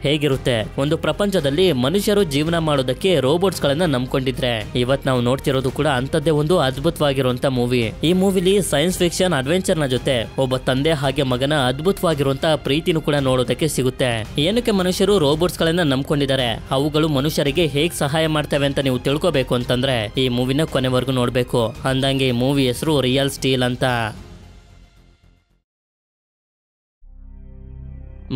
ಹೇಗಿರುತ್ತೆ ಒಂದು ಪ್ರಪಂಚದಲ್ಲಿ ಮನುಷ್ಯರು ಜೀವನ ಮಾಡೋದಕ್ಕೆ ರೋಬೋಟ್ಸ್ ಗಳನ್ನ ನಂಬ್ಕೊಂಡಿದ್ರೆ ಇವತ್ ನಾವು ನೋಡ್ತಿರೋದು ಕೂಡ ಅಂತದ್ದೇ ಒಂದು ಅದ್ಭುತವಾಗಿರುವಂತ ಮೂವಿ. ಈ ಮೂವಿಲಿ ಸೈನ್ಸ್ ಫಿಕ್ಷನ್ ಅಡ್ವೆಂಚರ್ ನ ಜೊತೆ ಒಬ್ಬ ತಂದೆ ಹಾಗೆ ಮಗನ ಅದ್ಭುತವಾಗಿರುವಂತ ಪ್ರೀತಿನೂ ಕೂಡ ನೋಡೋದಕ್ಕೆ ಸಿಗುತ್ತೆ. ಏನಕ್ಕೆ ಮನುಷ್ಯರು ರೋಬೋಟ್ಸ್ ಗಳನ್ನ ನಂಬ್ಕೊಂಡಿದ್ದಾರೆ, ಅವುಗಳು ಮನುಷ್ಯರಿಗೆ ಹೇಗ್ ಸಹಾಯ ಮಾಡ್ತವೆ ಅಂತ ನೀವು ತಿಳ್ಕೋಬೇಕು ಅಂತಂದ್ರೆ ಈ ಮೂವಿನ ಕೊನೆವರೆಗೂ ನೋಡ್ಬೇಕು. ಅಂದಂಗೆ ಈ ಮೂವಿ ಹೆಸರು ರಿಯಲ್ ಸ್ಟೀಲ್ ಅಂತ.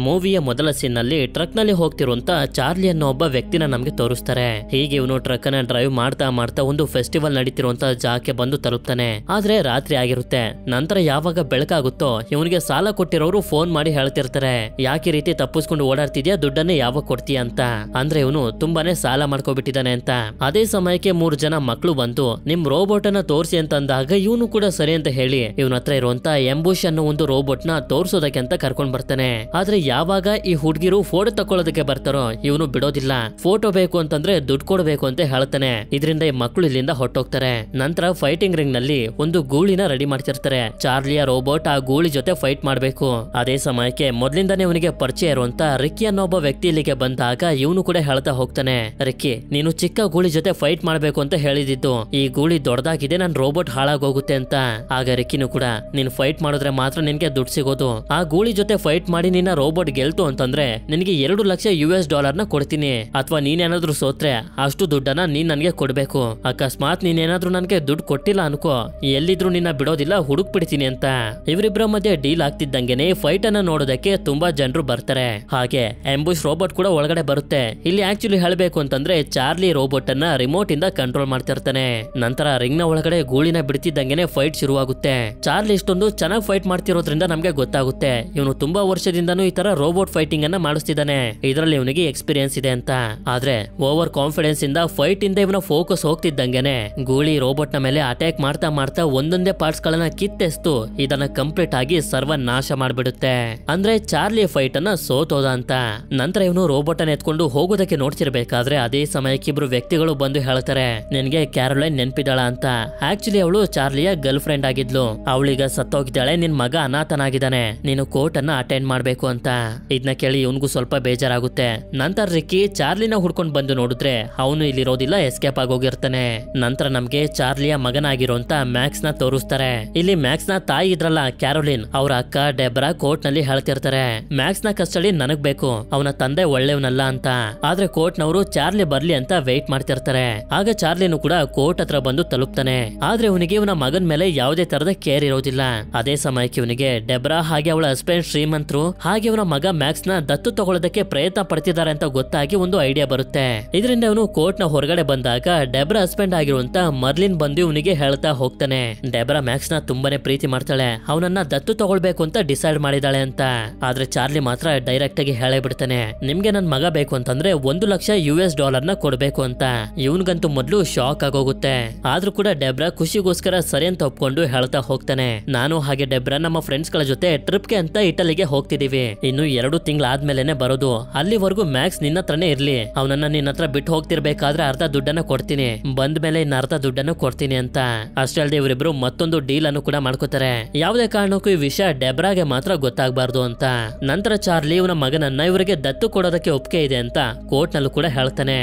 ಮೂವಿಯ ಮೊದಲ ಸೀನ್ ನಲ್ಲಿ ಟ್ರಕ್ ನಲ್ಲಿ ಹೋಗ್ತಿರುವಂತ ಚಾರ್ಲಿ ಅನ್ನೋ ಒಬ್ಬ ವ್ಯಕ್ತಿನ ನಮ್ಗೆ ತೋರಿಸ್ತಾರೆ. ಹೀಗೆ ಇವನು ಟ್ರಕ್ ಅನ್ನ ಡ್ರೈವ್ ಮಾಡ್ತಾ ಮಾಡ್ತಾ ಒಂದು ಫೆಸ್ಟಿವಲ್ ನಡೀತಿರುವಂತ ಜಾಗಕ್ಕೆ ಬಂದು ತಲುಪ್ತಾನೆ. ಆದ್ರೆ ರಾತ್ರಿ ಆಗಿರುತ್ತೆ. ನಂತರ ಯಾವಾಗ ಬೆಳಕಾಗುತ್ತೋ ಇವನಿಗೆ ಸಾಲ ಕೊಟ್ಟಿರೋರು ಫೋನ್ ಮಾಡಿ ಹೇಳ್ತಿರ್ತಾರೆ, ಯಾಕೆ ರೀತಿ ತಪ್ಪಿಸ್ಕೊಂಡು ಓಡಾಡ್ತಿದ್ಯಾ, ದುಡ್ಡನ್ನೇ ಯಾವಾಗ ಕೊಡ್ತೀಯ ಅಂತ. ಅಂದ್ರೆ ಇವನು ತುಂಬಾನೇ ಸಾಲ ಮಾಡ್ಕೊಬಿಟ್ಟಿದ್ದಾನೆ ಅಂತ. ಅದೇ ಸಮಯಕ್ಕೆ 3 ಜನ ಮಕ್ಕಳು ಬಂದು ನಿಮ್ ರೋಬೋಟ್ ಅನ್ನ ತೋರಿಸಿ ಅಂತ ಅಂದಾಗ ಇವನು ಕೂಡ ಸರಿ ಅಂತ ಹೇಳಿ ಇವನ ಹತ್ರ ಇರುವಂತ ಎಂಬುಷ್ ಅನ್ನೋ ಒಂದು ರೋಬೋಟ್ ನ ತೋರ್ಸೋದಕ್ಕೆ ಅಂತ ಕರ್ಕೊಂಡ್ ಬರ್ತಾನೆ. ಆದ್ರೆ ಯಾವಾಗ ಈ ಹುಡುಗಿರು ಫೋಟೋ ತಕೊಳ್ಳೋದಕ್ಕೆ ಬರ್ತಾರೋ ಇವನು ಬಿಡೋದಿಲ್ಲ. ಫೋಟೋ ಬೇಕು ಅಂತಂದ್ರೆ ದುಡ್ಡು ಕೊಡಬೇಕು ಅಂತ ಹೇಳ್ತಾನೆ. ಇದರಿಂದ ಈ ಮಕ್ಕಳು ಇಲ್ಲಿಂದ ಹೊಟ್ಟೋಗ್ತಾರೆ. ನಂತರ ಫೈಟಿಂಗ್ ರಿಂಗ್ ನಲ್ಲಿ ಒಂದು ಗೂಳಿನ ರೆಡಿ ಮಾಡ್ತಿರ್ತಾರೆ. ಚಾರ್ಲಿಯ ರೋಬೋಟ್ ಆ ಗೂಳಿ ಜೊತೆ ಫೈಟ್ ಮಾಡ್ಬೇಕು. ಅದೇ ಸಮಯಕ್ಕೆ ಮೊದ್ಲಿಂದಾನೇ ಇವನಿಗೆ ಪರಿಚಯ ಇರುವಂತ ರಿಕ್ಕಿ ಅನ್ನೋ ಒಬ್ಬ ವ್ಯಕ್ತಿ ಇಲ್ಲಿಗೆ ಬಂದಾಗ ಇವನು ಕೂಡ ಹೇಳ್ತಾ ಹೋಗ್ತಾನೆ, ರಿಕ್ಕಿ ನೀನು ಚಿಕ್ಕ ಗೂಳಿ ಜೊತೆ ಫೈಟ್ ಮಾಡ್ಬೇಕು ಅಂತ ಹೇಳಿದ್ದು, ಈ ಗೂಳಿ ದೊಡ್ಡದಾಗಿದೆ, ನನ್ ರೋಬೋಟ್ ಹಾಳಾಗೋಗುತ್ತೆ ಅಂತ. ಆಗ ರಿಕ್ಕಿನೂ ಕೂಡ ನೀನ್ ಫೈಟ್ ಮಾಡಿದ್ರೆ ಮಾತ್ರ ನಿನ್ಗೆ ದುಡ್ಡು ಸಿಗೋದು, ಆ ಗೂಳಿ ಜೊತೆ ಫೈಟ್ ಮಾಡಿ ನಿನ್ನ ರೋಬೋಟ್ ಗೆಲ್ತು ಅಂತಂದ್ರೆ ನಿನಗೆ $2 ಲಕ್ಷ ನ ಕೊಡ್ತೀನಿ, ಅಥವಾ ನೀನೇನಾದ್ರೂ ಸೋತ್ರೆ ಅಷ್ಟು ದುಡ್ಡನ್ನ ನೀನ್ ನನ್ಗೆ ಕೊಡ್ಬೇಕು. ಅಕಸ್ಮಾತ್ ನೀನೇನಾದ್ರೂ ನನ್ಗೆ ದುಡ್ಡು ಕೊಟ್ಟಿಲ್ಲ ಅನ್ಕೋ, ಎಲ್ಲಿದ್ರು ನಿನ್ನ ಬಿಡೋದಿಲ್ಲ, ಹುಡುಕ್ ಬಿಡ್ತೀನಿ ಅಂತ. ಇವರಿಬ್ಬರ ಮಧ್ಯೆ ಡೀಲ್ ಆಗ್ತಿದ್ದಂಗೆನೆ ಫೈಟ್ ಅನ್ನ ನೋಡೋದಕ್ಕೆ ತುಂಬಾ ಜನರು ಬರ್ತಾರೆ. ಹಾಗೆ ಎಂಬುಷ್ ರೋಬೋಟ್ ಕೂಡ ಒಳಗಡೆ ಬರುತ್ತೆ. ಇಲ್ಲಿ ಆಕ್ಚುಲಿ ಹೇಳ್ಬೇಕು ಅಂತಂದ್ರೆ ಚಾರ್ಲಿ ರೋಬೋಟ್ ಅನ್ನ ರಿಮೋಟ್ ಇಂದ ಕಂಟ್ರೋಲ್ ಮಾಡ್ತಿರ್ತಾನೆ. ನಂತರ ರಿಂಗ್ ನ ಒಳಗಡೆ ಗೂಳಿನ ಬಿಡ್ತಿದ್ದಂಗೆನೆ ಫೈಟ್ ಶುರುವಾಗುತ್ತೆ. ಚಾರ್ಲಿ ಇಷ್ಟೊಂದು ಚೆನ್ನಾಗಿ ಫೈಟ್ ಮಾಡ್ತಿರೋದ್ರಿಂದ ನಮ್ಗೆ ಗೊತ್ತಾಗುತ್ತೆ ಇವನು ತುಂಬಾ ವರ್ಷದಿಂದನೂ ಈ ತರ ರೋಬೋಟ್ ಫೈಟಿಂಗ್ ಅನ್ನ ಮಾಡಿಸ್ತಿದ್ದಾನೆ, ಇದರಲ್ಲಿ ಇವನಿಗೆ ಎಕ್ಸ್ಪೀರಿಯನ್ಸ್ ಇದೆ ಅಂತ. ಆದ್ರೆ ಓವರ್ ಕಾನ್ಫಿಡೆನ್ಸ್ ಇಂದ ಫೈಟ್ ಇಂದ ಇವನ ಫೋಕಸ್ ಹೋಗ್ತಿದ್ದಂಗೆನೆ ಗೂಳಿ ರೋಬೋಟ್ ನ ಮೇಲೆ ಅಟ್ಯಾಕ್ ಮಾಡ್ತಾ ಮಾಡ್ತಾ ಒಂದೊಂದೇ ಪಾರ್ಟ್ಸ್ ಗಳನ್ನ ಕಿತ್ತೆಸ್ತು ಇದನ್ನ ಕಂಪ್ಲೀಟ್ ಆಗಿ ಸರ್ವನಾಶ ಮಾಡ್ಬಿಡುತ್ತೆ. ಅಂದ್ರೆ ಚಾರ್ಲಿ ಫೈಟ್ ಅನ್ನ ಸೋತೋದ ಅಂತ. ನಂತರ ಇವನು ರೋಬೋಟ್ ಅನ್ನ ಎತ್ಕೊಂಡು ಹೋಗೋದಕ್ಕೆ ನೋಡ್ತಿರ್ಬೇಕಾದ್ರೆ ಅದೇ ಸಮಯಕ್ಕೆ ಇಬ್ರು ವ್ಯಕ್ತಿಗಳು ಬಂದು ಹೇಳ್ತಾರೆ, ನಿನ್ಗೆ ಕ್ಯಾರೋಲೈನ್ ನೆನ್ಪಿದಾಳ ಅಂತ. ಆಕ್ಚುಲಿ ಅವಳು ಚಾರ್ಲಿಯ ಗರ್ಲ್ ಫ್ರೆಂಡ್ ಆಗಿದ್ಲು, ಅವಳೀಗ ಸತ್ತೋಗಿದ್ದಾಳೆ, ನಿನ್ ಮಗ ಅನಾಥನಾಗಿದ್ದಾನೆ, ನೀನು ಕೋರ್ಟ್ ಅನ್ನ ಅಟೆಂಡ್ ಮಾಡ್ಬೇಕು ಅಂತ. ಇದನ್ನ ಕೇಳಿ ಇವನ್ಗೂ ಸ್ವಲ್ಪ ಬೇಜಾರಾಗುತ್ತೆ. ನಂತರ ರಿಕ್ಕಿ ಚಾರ್ಲಿನ ಹುಡ್ಕೊಂಡ್ ಬಂದು ನೋಡಿದ್ರೆ ಅವನು ಇಲ್ಲಿರೋದಿಲ್ಲ, ಎಸ್ಕೇಪ್ ಆಗೋಗಿರ್ತಾನೆ. ನಂತರ ನಮ್ಗೆ ಚಾರ್ಲಿಯ ಮಗನಾಗಿರುವಂತ ಮ್ಯಾಕ್ಸ್ ನ ತೋರಿಸ್ತಾರೆ. ಇಲ್ಲಿ ಮ್ಯಾಕ್ಸ್ ನ ತಾಯಿ ಇದ್ರಲ್ಲ ಕ್ಯಾರೋಲಿನ್, ಅವ್ರ ಅಕ್ಕ ಡೆಬ್ರಾ ಕೋರ್ಟ್ ನಲ್ಲಿ ಹೇಳ್ತಿರ್ತಾರೆ, ಮ್ಯಾಕ್ಸ್ ನ ಕಸ್ಟಡಿ ನನಗ್ ಬೇಕು, ಅವನ ತಂದೆ ಒಳ್ಳೆಯವನಲ್ಲ ಅಂತ. ಆದ್ರೆ ಕೋರ್ಟ್ ನವರು ಚಾರ್ಲಿ ಬರ್ಲಿ ಅಂತ ವೇಟ್ ಮಾಡ್ತಿರ್ತಾರೆ. ಆಗ ಚಾರ್ಲಿನು ಕೂಡ ಕೋರ್ಟ್ ಹತ್ರ ಬಂದು ತಲುಪ್ತಾನೆ. ಆದ್ರೆ ಇವನಿಗೆ ಇವನ ಮಗನ್ ಮೇಲೆ ಯಾವುದೇ ತರದ ಕೇರ್ ಇರೋದಿಲ್ಲ. ಅದೇ ಸಮಯಕ್ಕೆ ಇವನಿಗೆ ಡೆಬ್ರಾ ಹಾಗೆ ಅವಳ ಹಸ್ಬೆಂಡ್ ಶ್ರೀಮಂತರು ಹಾಗೆ ಅವನ ಮಗ ಮ್ಯಾಕ್ಸ್ ನ ದತ್ತು ತಗೊಳ್ಳೋದಕ್ಕೆ ಪ್ರಯತ್ನ ಪಡ್ತಿದ್ದಾರೆ ಅಂತ ಗೊತ್ತಾಗಿ ಒಂದು ಐಡಿಯಾ ಬರುತ್ತೆ. ಇದರಿಂದ ಇವನು ಕೋರ್ಟ್ ನ ಹೊರಗಡೆ ಬಂದಾಗ ಡೆಬ್ರಾ ಹಸ್ಬೆಂಡ್ ಆಗಿರುವಂತ ಮರ್ಲಿನ್ ಬಂದು ಇವನಿಗೆ ಹೇಳ್ತಾ ಹೋಗ್ತಾನೆ, ಡೆಬ್ರಾ ಮ್ಯಾಕ್ಸ್ ನ ತುಂಬಾನೇ ಪ್ರೀತಿ ಮಾಡ್ತಾಳೆ, ಅವನನ್ನ ದತ್ತು ತಗೊಳ್ಬೇಕು ಅಂತ ಡಿಸೈಡ್ ಮಾಡಿದಾಳೆ ಅಂತ. ಆದ್ರೆ ಚಾರ್ಲಿ ಮಾತ್ರ ಡೈರೆಕ್ಟ್ ಆಗಿ ಹೇಳೇ ಬಿಡ್ತಾನೆ, ನಿಮ್ಗೆ ನನ್ ಮಗ ಬೇಕು ಅಂತಂದ್ರೆ $1 ಲಕ್ಷ ನ ಕೊಡ್ಬೇಕು ಅಂತ. ಇವನ್ಗಂತೂ ಮೊದ್ಲು ಶಾಕ್ ಆಗೋಗುತ್ತೆ. ಆದ್ರೂ ಕೂಡ ಡೆಬ್ರಾ ಖುಷಿಗೋಸ್ಕರ ಸರಿ ಅಂತ ಒಪ್ಕೊಂಡು ಹೇಳ್ತಾ ಹೋಗ್ತಾನೆ, ನಾನು ಹಾಗೆ ಡೆಬ್ರಾ ನಮ್ಮ ಫ್ರೆಂಡ್ಸ್ ಗಳ ಜೊತೆ ಟ್ರಿಪ್ಗೆ ಅಂತ ಇಟಲಿಗೆ ಹೋಗ್ತಿದೀವಿ, ಇನ್ನು 2 ತಿಂಗಳಾದ್ಮೇಲೆನೆ ಬರೋದು, ಅಲ್ಲಿವರೆಗೂ ಮ್ಯಾಕ್ಸ್ ನಿನ್ನ ಹತ್ರನೇ ಇರ್ಲಿ, ಅವನನ್ನ ನಿನ್ನ ಹತ್ರ ಬಿಟ್ಟು ಹೋಗ್ತಿರ್ಬೇಕಾದ್ರೆ ಅರ್ಧ ದುಡ್ಡನ್ನ ಕೊಡ್ತೀನಿ, ಬಂದ ಮೇಲೆ ಇನ್ನ ಅರ್ಧ ದುಡ್ಡನ್ನು ಕೊಡ್ತೀನಿ ಅಂತ. ಅಷ್ಟೇ ಅಲ್ಲದೆ ಇವರಿಬ್ರು ಮತ್ತೊಂದು ಡೀಲ್ ಅನ್ನು ಕೂಡ ಮಾಡ್ಕೋತಾರೆ, ಯಾವುದೇ ಕಾರಣಕ್ಕೂ ಈ ವಿಷಯ ಡೆಬ್ರಾಗೆ ಮಾತ್ರ ಗೊತ್ತಾಗಬಾರ್ದು ಅಂತ. ನಂತರ ಚಾರ್ಲಿ ಇವನ ಮಗನನ್ನ ಇವರಿಗೆ ದತ್ತು ಕೊಡೋದಕ್ಕೆ ಒಪ್ಪಿಗೆ ಇದೆ ಅಂತ ಕೋರ್ಟ್ ನಲ್ಲೂ ಕೂಡ ಹೇಳ್ತಾನೆ.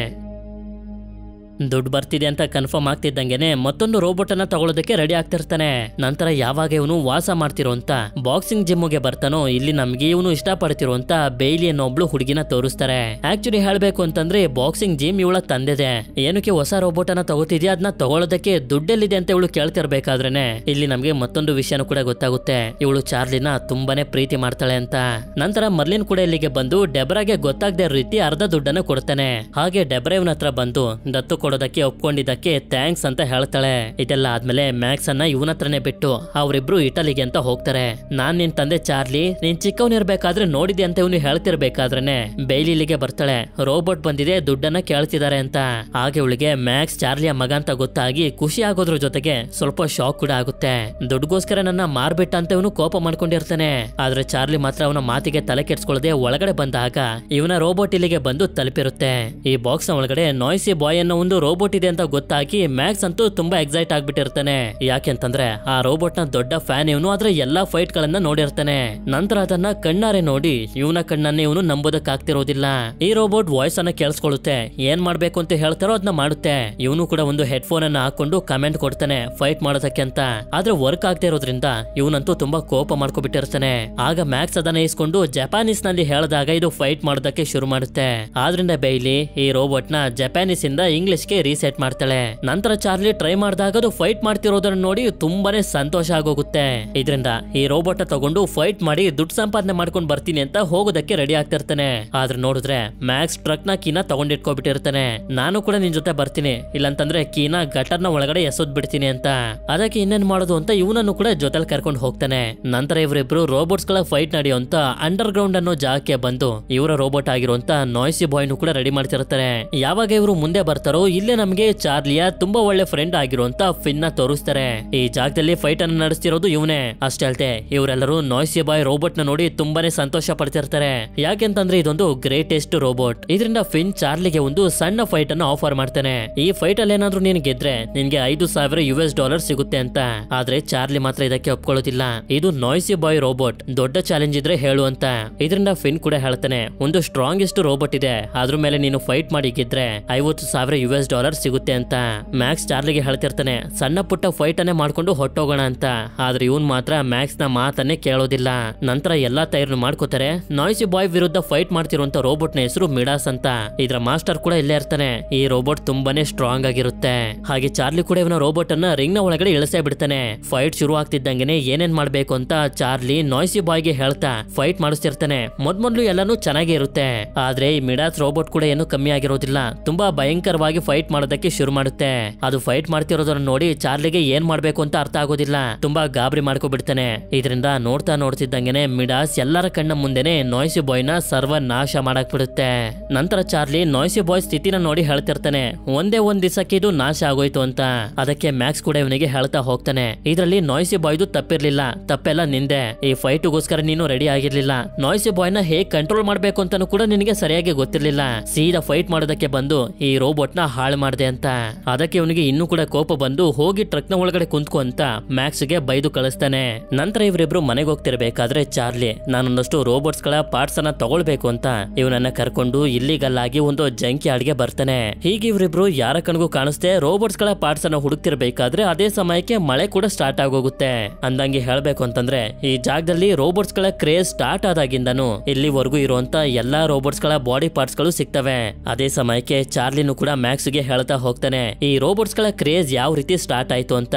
ದುಡ್ಡು ಬರ್ತಿದೆ ಅಂತ ಕನ್ಫರ್ಮ್ ಆಗ್ತಿದ್ದಂಗೆನೆ ಮತ್ತೊಂದು ರೋಬೋಟ್ ಅನ್ನ ತಗೊಳ್ಳೋದಕ್ಕೆ ರೆಡಿ ಆಗ್ತಿರ್ತಾನೆ. ನಂತರ ಯಾವಾಗ ಇವನು ವಾಸ ಮಾಡ್ತಿರುವಂತ ಬಾಕ್ಸಿಂಗ್ ಜಿಮ್ಗೆ ಬರ್ತಾನೋ ಇಲ್ಲಿ ನಮ್ಗೆ ಇವನು ಇಷ್ಟಪಡ್ತಿರುವಂತ ಬೇಯ್ಲಿ ಅನ್ನೋ ಒಬ್ಳು ಹುಡುಗಿನ ತೋರಿಸ್ತಾರೆ. ಆಕ್ಚುಲಿ ಹೇಳ್ಬೇಕು ಅಂತಂದ್ರೆ ಬಾಕ್ಸಿಂಗ್ ಜಿಮ್ ಇವಳ ತಂದೆದೆ, ಏನಕ್ಕೆ ಹೊಸ ರೋಬೋಟ್ ಅನ್ನ ತಗೋತಿದ್ಯಾ, ಅದನ್ನ ತಗೊಳ್ಳೋದಕ್ಕೆ ದುಡ್ಡೆಲ್ಲಿದೆ ಅಂತ ಇವಳು ಕೇಳ್ತಿರ್ಬೇಕಾದ್ರೇನೆ ಇಲ್ಲಿ ನಮ್ಗೆ ಮತ್ತೊಂದು ವಿಷಯನೂ ಕೂಡ ಗೊತ್ತಾಗುತ್ತೆ, ಇವಳು ಚಾರ್ಲಿನ ತುಂಬಾನೇ ಪ್ರೀತಿ ಮಾಡ್ತಾಳೆ ಅಂತ. ನಂತರ ಮರ್ಲಿನ್ ಕೂಡ ಇಲ್ಲಿಗೆ ಬಂದು ಡೆಬ್ರಾಗೆ ಗೊತ್ತಾಗದೆ ರೀತಿ ಅರ್ಧ ದುಡ್ಡನ್ನು ಕೊಡ್ತಾನೆ. ಹಾಗೆ ಡೆಬ್ರಾ ಇವನ ಹತ್ರ ಬಂದು ದತ್ತು ಕೊಡೋದಕ್ಕೆ ಒಪ್ಕೊಂಡಿದ್ದಕ್ಕೆ ಥ್ಯಾಂಕ್ಸ್ ಅಂತ ಹೇಳ್ತಾಳೆ. ಇದೆಲ್ಲ ಆದ್ಮೇಲೆ ಮ್ಯಾಕ್ಸ್ ಅನ್ನ ಇವನ ಹತ್ರನೇ ಬಿಟ್ಟು ಅವರಿಬ್ರು ಇಟಲಿಗೆ ಅಂತ ಹೋಗ್ತಾರೆ. ನಾನ್ ನಿನ್ ತಂದೆ ಚಾರ್ಲಿ, ನೀನ್ ಚಿಕ್ಕವನಿರ್ಬೇಕಾದ್ರೆ ನೋಡಿದೆ ಅಂತ ಇವನು ಹೇಳ್ತಿರ್ಬೇಕಾದ್ರೇನೆ ಬೇಯ್ಲಿಗೆ ಬರ್ತಾಳೆ, ರೋಬೋಟ್ ಬಂದಿದೆ ದುಡ್ಡನ್ನ ಕೇಳ್ತಿದ್ದಾರೆ ಅಂತ. ಹಾಗೆ ಇವಳಿಗೆ ಮ್ಯಾಕ್ಸ್ ಚಾರ್ಲಿಯ ಮಗ ಅಂತ ಗೊತ್ತಾಗಿ ಖುಷಿ ಆಗೋದ್ರ ಜೊತೆಗೆ ಸ್ವಲ್ಪ ಶಾಕ್ ಕೂಡ ಆಗುತ್ತೆ. ದುಡ್ಗೋಸ್ಕರ ನನ್ನ ಮಾರ್ಬಿಟ್ಟ ಅಂತ ಇವನು ಕೋಪ ಮಾಡ್ಕೊಂಡಿರ್ತಾನೆ. ಆದ್ರೆ ಚಾರ್ಲಿ ಮಾತ್ರ ಅವನ ಮಾತಿಗೆ ತಲೆ ಕೆಡ್ಸ್ಕೊಳ್ಳದೆ ಒಳಗಡೆ ಬಂದಾಗ ಇವನ ರೋಬೋಟ್ ಇಲ್ಲಿಗೆ ಬಂದು ತಲುಪಿರುತ್ತೆ. ಈ ಬಾಕ್ಸ್ ನ ಒಳಗಡೆ ನಾಯ್ಸಿ ಬಾಯ್ ಅನ್ನೋ ಒಂದು ರೋಬೋಟ್ ಇದೆ ಅಂತ ಗೊತ್ತಾಗಿ ಮ್ಯಾಕ್ಸ್ ಅಂತೂ ತುಂಬಾ ಎಕ್ಸೈಟ್ ಆಗ್ಬಿಟ್ಟಿರ್ತಾನೆ. ಯಾಕೆಂತಂದ್ರೆ ಆ ರೋಬೋಟ್ ನ ದೊಡ್ಡ ಫ್ಯಾನ್ ಇವನು, ಆದ್ರೆ ಎಲ್ಲಾ ಫೈಟ್ ಗಳನ್ನ ನೋಡಿರ್ತಾನೆ. ನಂತರ ಅದನ್ನ ಕಣ್ಣಾರೆ ನೋಡಿ ಇವನ ಕಣ್ಣನ್ನೇ ಇವನು ನಂಬೋದಕ್ಕಾಗ್ತಿರೋದಿಲ್ಲ. ಈ ರೋಬೋಟ್ ವಾಯ್ಸ್ ಅನ್ನ ಕೇಳಿಸ್ಕೊಳ್ಳುತ್ತೆ, ಏನ್ ಮಾಡ್ಬೇಕು ಅಂತ ಹೇಳ್ತಾರೋ ಅದನ್ನ ಮಾಡುತ್ತೆ. ಇವನು ಕೂಡ ಒಂದು ಹೆಡ್ಫೋನ್ ಅನ್ನ ಹಾಕೊಂಡು ಕಮೆಂಟ್ ಕೊಡ್ತಾನೆ ಫೈಟ್ ಮಾಡೋದಕ್ಕೆ ಅಂತ. ಆದ್ರೆ ವರ್ಕ್ ಆಗ್ತಾ ಇರೋದ್ರಿಂದ ಇವನಂತೂ ತುಂಬಾ ಕೋಪ ಮಾಡ್ಕೊಬಿಟ್ಟಿರ್ತಾನೆ. ಆಗ ಮ್ಯಾಕ್ಸ್ ಅದನ್ನ ಇಸ್ಕೊಂಡು ಜಪಾನೀಸ್ ನಲ್ಲಿ ಹೇಳಿದಾಗ ಇದು ಫೈಟ್ ಮಾಡೋದಕ್ಕೆ ಶುರು ಮಾಡುತ್ತೆ. ಆದ್ರಿಂದ ಬೈಲಿ ಈ ರೋಬೋಟ್ ನ ಜಪಾನೀಸ್ ಇಂದ ಇಂಗ್ಲಿಷ್ ಗೆ ರೀಸೆಟ್ ಮಾಡ್ತಾಳೆ. ನಂತರ ಚಾರ್ಲಿ ಟ್ರೈ ಮಾಡಿದಾಗ ಅದು ಫೈಟ್ ಮಾಡ್ತಿರೋದನ್ನ ನೋಡಿ ತುಂಬಾನೇ ಸಂತೋಷ ಆಗೋಗುತ್ತೆ. ಇದರಿಂದ ಈ ರೋಬೋಟ್ ನ ತಗೊಂಡು ಫೈಟ್ ಮಾಡಿ ದುಡ್ಡು ಸಂಪಾದನೆ ಮಾಡ್ಕೊಂಡು ಬರ್ತೀನಿ ಅಂತ ಹೋಗೋದಕ್ಕೆ ರೆಡಿ ಆಗ್ತಿರ್ತಾನೆ. ಆದ್ರೆ ನೋಡಿದ್ರೆ ಮ್ಯಾಕ್ಸ್ ಟ್ರಕ್ ನ ಕೀನ ತಗೊಂಡಿಟ್ಕೊಬಿಟ್ಟಿರ್ತಾನೆ. ನಾನು ಕೂಡ ನಿನ್ ಜೊತೆ ಬರ್ತೀನಿ, ಇಲ್ಲಂತಂದ್ರೆ ಕೀನ ಗಟರ್ ನ ಒಳಗಡೆ ಎಸೋದ್ ಬಿಡ್ತೀನಿ ಅಂತ. ಅದಕ್ಕೆ ಇನ್ನೇನ್ ಮಾಡೋದು ಅಂತ ಇವನನ್ನು ಕೂಡ ಜೊತೆಲಿ ಕರ್ಕೊಂಡು ಹೋಗ್ತಾನೆ. ನಂತರ ಇವರಿಬ್ರು ರೋಬೋಟ್ಸ್ ಗಳ ಫೈಟ್ ನಡೆಯುವಂತ ಅಂಡರ್ ಗ್ರೌಂಡ್ ಅನ್ನೋ ಜಾಗಕ್ಕೆ ಬಂದು ಇವರ ರೋಬೋಟ್ ಆಗಿರುವಂತ ನಾಯ್ಸಿ ಬಾಯ್ ನು ಕೂಡ ರೆಡಿ ಮಾಡ್ತಿರ್ತಾರೆ. ಯಾವಾಗ ಇವರು ಮುಂದೆ ಬರ್ತಾರೋ ಇಲ್ಲೇ ನಮ್ಗೆ ಚಾರ್ಲಿಯ ತುಂಬಾ ಒಳ್ಳೆ ಫ್ರೆಂಡ್ ಆಗಿರುವಂತ ಫಿನ್ ನ ತೋರಿಸ್ತಾರೆ. ಈ ಜಾಗದಲ್ಲಿ ಫೈಟ್ ಅನ್ನು ನಡೆಸ್ತಿರೋದು ಇವನೇ. ಅಷ್ಟೇ ಅಲ್ಲದೆ ಇವರೆಲ್ಲರೂ ನಾಯ್ಸಿ ಬಾಯ್ ರೋಬೋಟ್ ನ ನೋಡಿ ತುಂಬಾನೇ ಸಂತೋಷ ಪಡ್ತಿರ್ತಾರೆ. ಯಾಕೆಂತಂದ್ರೆ ಇದೊಂದು ಗ್ರೇಟೆಸ್ಟ್ ರೋಬೋಟ್. ಇದರಿಂದ ಫಿನ್ ಚಾರ್ಲಿಗೆ ಒಂದು ಸಣ್ಣ ಫೈಟ್ ಅನ್ನು ಆಫರ್ ಮಾಡ್ತಾನೆ. ಈ ಫೈಟ್ ಅಲ್ಲಿ ಏನಾದ್ರೂ ನೀನ್ ಗೆದ್ರೆ ನಿನ್ಗೆ $5,000 ಸಿಗುತ್ತೆ ಅಂತ. ಆದ್ರೆ ಚಾರ್ಲಿ ಮಾತ್ರ ಇದಕ್ಕೆ ಒಪ್ಕೊಳ್ಳೋದಿಲ್ಲ. ಇದು ನಾಯ್ಸಿ ಬಾಯ್ ರೋಬೋಟ್, ದೊಡ್ಡ ಚಾಲೆಂಜ್ ಇದ್ರೆ ಹೇಳು ಅಂತ. ಇದರಿಂದ ಫಿನ್ ಕೂಡ ಹೇಳ್ತಾನೆ, ಒಂದು ಸ್ಟ್ರಾಂಗೆಸ್ಟ್ ರೋಬೋಟ್ ಇದೆ, ಅದ್ರ ಮೇಲೆ ನೀನು ಫೈಟ್ ಮಾಡಿ ಗೆದ್ರೆ $50,000 ಸಿಗುತ್ತೆ ಅಂತ. ಮ್ಯಾಕ್ಸ್ ಚಾರ್ಲಿಗೆ ಹೇಳ್ತಿರ್ತಾನೆ ಸಣ್ಣ ಪುಟ್ಟ ಫೈಟ್ ಅನ್ನೇ ಮಾಡ್ಕೊಂಡು ಹೊಟ್ಟೋಗೋಣ ಅಂತ. ಆದ್ರೆ ಇವನ್ ಮಾತ್ರ ಮ್ಯಾಕ್ಸ್ ನ ಮಾತನ್ನೇ ಕೇಳೋದಿಲ್ಲ. ನಂತರ ಎಲ್ಲಾ ತಯಾರು ಮಾಡ್ಕೋತಾರೆ. ನಾಯ್ಸಿ ಬಾಯ್ ವಿರುದ್ಧ ಫೈಟ್ ಮಾಡ್ತಿರುವಂತ ರೋಬೋಟ್ ನ ಹೆಸರು ಮಿಡಾಸ್ ಅಂತ. ಇದರ ಮಾಸ್ಟರ್ ಕೂಡ ಇಲ್ಲೇ ಇರ್ತಾನೆ. ಈ ರೋಬೋಟ್ ತುಂಬಾನೇ ಸ್ಟ್ರಾಂಗ್ ಆಗಿರುತ್ತೆ. ಹಾಗೆ ಚಾರ್ಲಿ ಕೂಡ ಇವನ ರೋಬೋಟ್ ಅನ್ನ ರಿಂಗ್ ನ ಒಳಗಡೆ ಇಳಿಸೇ ಬಿಡ್ತಾನೆ. ಫೈಟ್ ಶುರು ಆಗ್ತಿದ್ದಂಗೆನೆ ಏನೇನ್ ಮಾಡ್ಬೇಕು ಅಂತ ಚಾರ್ಲಿ ನಾಯ್ಸಿ ಬಾಯ್ ಗೆ ಹೇಳ್ತಾ ಫೈಟ್ ಮಾಡಿಸ್ತಿರ್ತಾನೆ. ಮೊದ್ಲು ಎಲ್ಲಾನು ಚೆನ್ನಾಗಿ ಇರುತ್ತೆ. ಆದ್ರೆ ಈ ಮಿಡಾಸ್ ರೋಬೋಟ್ ಕೂಡ ಏನು ಕಮ್ಮಿ ಆಗಿರೋದಿಲ್ಲ. ತುಂಬಾ ಭಯಂಕರವಾಗಿ ಫೈಟ್ ಮಾಡೋದಕ್ಕೆ ಶುರು ಮಾಡುತ್ತೆ. ಅದು ಫೈಟ್ ಮಾಡ್ತಿರೋದನ್ನ ನೋಡಿ ಚಾರ್ಲಿಗೆ ಏನ್ ಮಾಡ್ಬೇಕು ಅಂತ ಅರ್ಥ ಆಗೋದಿಲ್ಲ. ತುಂಬಾ ಗಾಬರಿ ಮಾಡ್ಕೊಬಿಡ್ತಾನೆ. ಇದರಿಂದ ನೋಡ್ತಿದ್ದಂಗೆನೆ ಮಿಡಾಸ್ ಎಲ್ಲರ ಕಣ್ಣ ಮುಂದೆನೆ ನಾಯ್ಸಿ ಬಾಯ್ ನ ಸರ್ವ ನಾಶ ಮಾಡಕ್ ಬಿಡುತ್ತೆ. ನಂತರ ಚಾರ್ಲಿ ನಾಯ್ಸಿ ಬಾಯ್ ಸ್ಥಿತಿನ ನೋಡಿ ಹೇಳ್ತಿರ್ತಾನೆ, ಒಂದೇ ಒಂದ್ ದಿವಸಕ್ಕೆ ಇದು ನಾಶ ಆಗೋಯ್ತು ಅಂತ. ಅದಕ್ಕೆ ಮ್ಯಾಕ್ಸ್ ಕೂಡ ಇವನಿಗೆ ಹೇಳ್ತಾ ಹೋಗ್ತಾನೆ, ಇದರಲ್ಲಿ ನಾಯ್ಸಿ ಬಾಯ್ದು ತಪ್ಪಿರ್ಲಿಲ್ಲ, ತಪ್ಪೆಲ್ಲ ನಿಂದೆ. ಈ ಫೈಟ್ಗೋಸ್ಕರ ನೀನು ರೆಡಿ ಆಗಿರ್ಲಿಲ್ಲ. ನಾಯ್ಸಿ ಬಾಯ್ ನ ಹೇಗ್ ಕಂಟ್ರೋಲ್ ಮಾಡ್ಬೇಕು ಅಂತಾನು ಕೂಡ ನಿನಗೆ ಸರಿಯಾಗಿ ಗೊತ್ತಿರ್ಲಿಲ್ಲ. ಸೀದಾ ಫೈಟ್ ಮಾಡೋದಕ್ಕೆ ಬಂದು ಈ ರೋಬೋಟ್ ನ ಹಾಳು ಮಾಡಿದೆ ಅಂತ. ಅದಕ್ಕೆ ಇವನಿಗೆ ಇನ್ನೂ ಕೂಡ ಕೋಪ ಬಂದು ಹೋಗಿ ಟ್ರಕ್ ನ ಒಳಗಡೆ ಕುಂತ್ಕೊ ಅಂತ ಮ್ಯಾಕ್ಸ್ ಗೆ ಬೈದು ಕಳಿಸ್ತಾನೆ. ನಂತರ ಇವರಿಬ್ರು ಮನೆಗೆ ಹೋಗ್ತಿರ್ಬೇಕಾದ್ರೆ ಚಾರ್ಲಿ ನಾನೊಂದಷ್ಟು ರೋಬೋಟ್ಸ್ ಗಳ ಪಾರ್ಟ್ಸ್ ಅನ್ನ ತಗೊಳ್ಬೇಕು ಅಂತ ಇವನನ್ನ ಕರ್ಕೊಂಡು ಇಲ್ಲಿಗಲ್ಲಾಗಿ ಒಂದು ಜಂಕಿ ಯಾರ್ಡ್ಗೆ ಬರ್ತಾನೆ. ಹೀಗೆ ಇವರಿಬ್ರು ಯಾರ ಕಣ್ಗೂ ಕಾಣಿಸ್ತೆ ರೋಬೋಟ್ಸ್ ಗಳ ಪಾರ್ಟ್ಸ್ ಅನ್ನ ಹುಡುಕ್ತಿರ್ಬೇಕಾದ್ರೆ ಅದೇ ಸಮಯಕ್ಕೆ ಮಳೆ ಕೂಡ ಸ್ಟಾರ್ಟ್ ಆಗೋಗುತ್ತೆ. ಅಂದಂಗೆ ಹೇಳ್ಬೇಕು ಅಂತಂದ್ರೆ ಈ ಜಾಗದಲ್ಲಿ ರೋಬೋಟ್ಸ್ ಗಳ ಕ್ರೇಜ್ ಸ್ಟಾರ್ಟ್ ಆದಾಗಿಂದನು ಇಲ್ಲಿವರೆಗೂ ಇರುವಂತ ಎಲ್ಲಾ ರೋಬೋಟ್ಸ್ ಗಳ ಬಾಡಿ ಪಾರ್ಟ್ಸ್ ಗಳು ಸಿಗ್ತವೆ. ಅದೇ ಸಮಯಕ್ಕೆ ಚಾರ್ಲಿನು ಕೂಡ ಮ್ಯಾಕ್ಸ್ ಗೆ ಹೇಳ್ತಾ ಹೋಗ್ತಾನೆ ಈ ರೋಬೋಟ್ಸ್ ಗಳ ಕ್ರೇಜ್ ಯಾವ ರೀತಿ ಸ್ಟಾರ್ಟ್ ಆಯ್ತು ಅಂತ.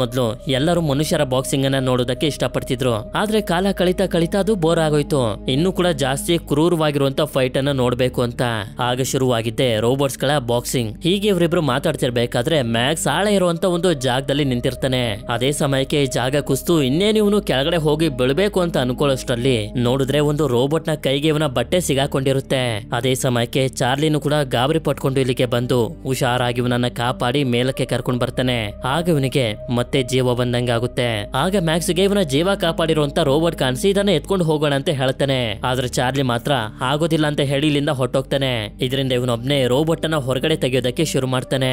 ಮೊದ್ಲು ಎಲ್ಲರೂ ಮನುಷ್ಯರ ಬಾಕ್ಸಿಂಗ್ ಅನ್ನ ನೋಡೋದಕ್ಕೆ ಇಷ್ಟಪಡ್ತಿದ್ರು. ಆದ್ರೆ ಕಾಲ ಕಳಿತಾ ಅದು ಬೋರ್ ಆಗೋಯ್ತು. ಇನ್ನು ಕೂಡ ಜಾಸ್ತಿ ಕ್ರೂರವಾಗಿರುವಂತ ಫೈಟ್ ಅನ್ನ ನೋಡ್ಬೇಕು ಅಂತ. ಆಗ ಶುರುವಾಗಿದ್ದೆ ರೋಬೋಟ್ಸ್ ಗಳ ಬಾಕ್ಸಿಂಗ್. ಹೀಗೆ ಇವರಿಬ್ರು ಮಾತಾಡ್ತಿರ್ಬೇಕಾದ್ರೆ ಮ್ಯಾಕ್ಸ್ ಆಳ ಇರುವಂತ ಒಂದು ಜಾಗದಲ್ಲಿ ನಿಂತಿರ್ತಾನೆ. ಅದೇ ಸಮಯಕ್ಕೆ ಈ ಜಾಗ ಕುಸ್ತು ಇನ್ನೇನು ಇವನು ಕೆಳಗಡೆ ಹೋಗಿ ಬೀಳ್ಬೇಕು ಅಂತ ಅನ್ಕೊಳ್ಳೋಷ್ಟ್ರಲ್ಲಿ ನೋಡಿದ್ರೆ ಒಂದು ರೋಬೋಟ್ ನ ಕೈಗೆ ಇವನ ಬಟ್ಟೆ ಸಿಗಾಕೊಂಡಿರುತ್ತೆ. ಅದೇ ಸಮಯಕ್ಕೆ ಚಾರ್ಲಿನು ಕೂಡ ಗಾಬರಿ ಪಟ್ಕೊಂಡು ಇಲ್ಲಿಗೆ ಬಂದು ಹುಷಾರಾಗಿ ಇವನನ್ನ ಕಾಪಾಡಿ ಮೇಲಕ್ಕೆ ಕರ್ಕೊಂಡು ಬರ್ತಾನೆ. ಆಗ ಇವನಿಗೆ ಮತ್ತೆ ಜೀವ ಬಂದಂಗಾಗುತ್ತೆ. ಆಗ ಮ್ಯಾಕ್ಸ್ ಗೆ ಇವನ ಜೀವ ಕಾಪಾಡಿರುವಂತ ರೋಬೋಟ್ ಕಾಣಿಸಿ ಇದನ್ನ ಎತ್ಕೊಂಡು ಹೋಗೋಣ ಅಂತ ಹೇಳ್ತಾನೆ. ಆದ್ರೆ ಚಾರ್ಲಿ ಮಾತ್ರ ಆಗೋದಿಲ್ಲ ಅಂತ ಹೇಳಿ ಇಲ್ಲಿಂದ ಹೊಟ್ಟೋಗ್ತಾನೆ. ಇದರಿಂದ ಇವನೊಬ್ನೇ ರೋಬೋಟ್ ಅನ್ನ ಹೊರಗಡೆ ತೆಗೆಯೋದಕ್ಕೆ ಶುರು ಮಾಡ್ತಾನೆ.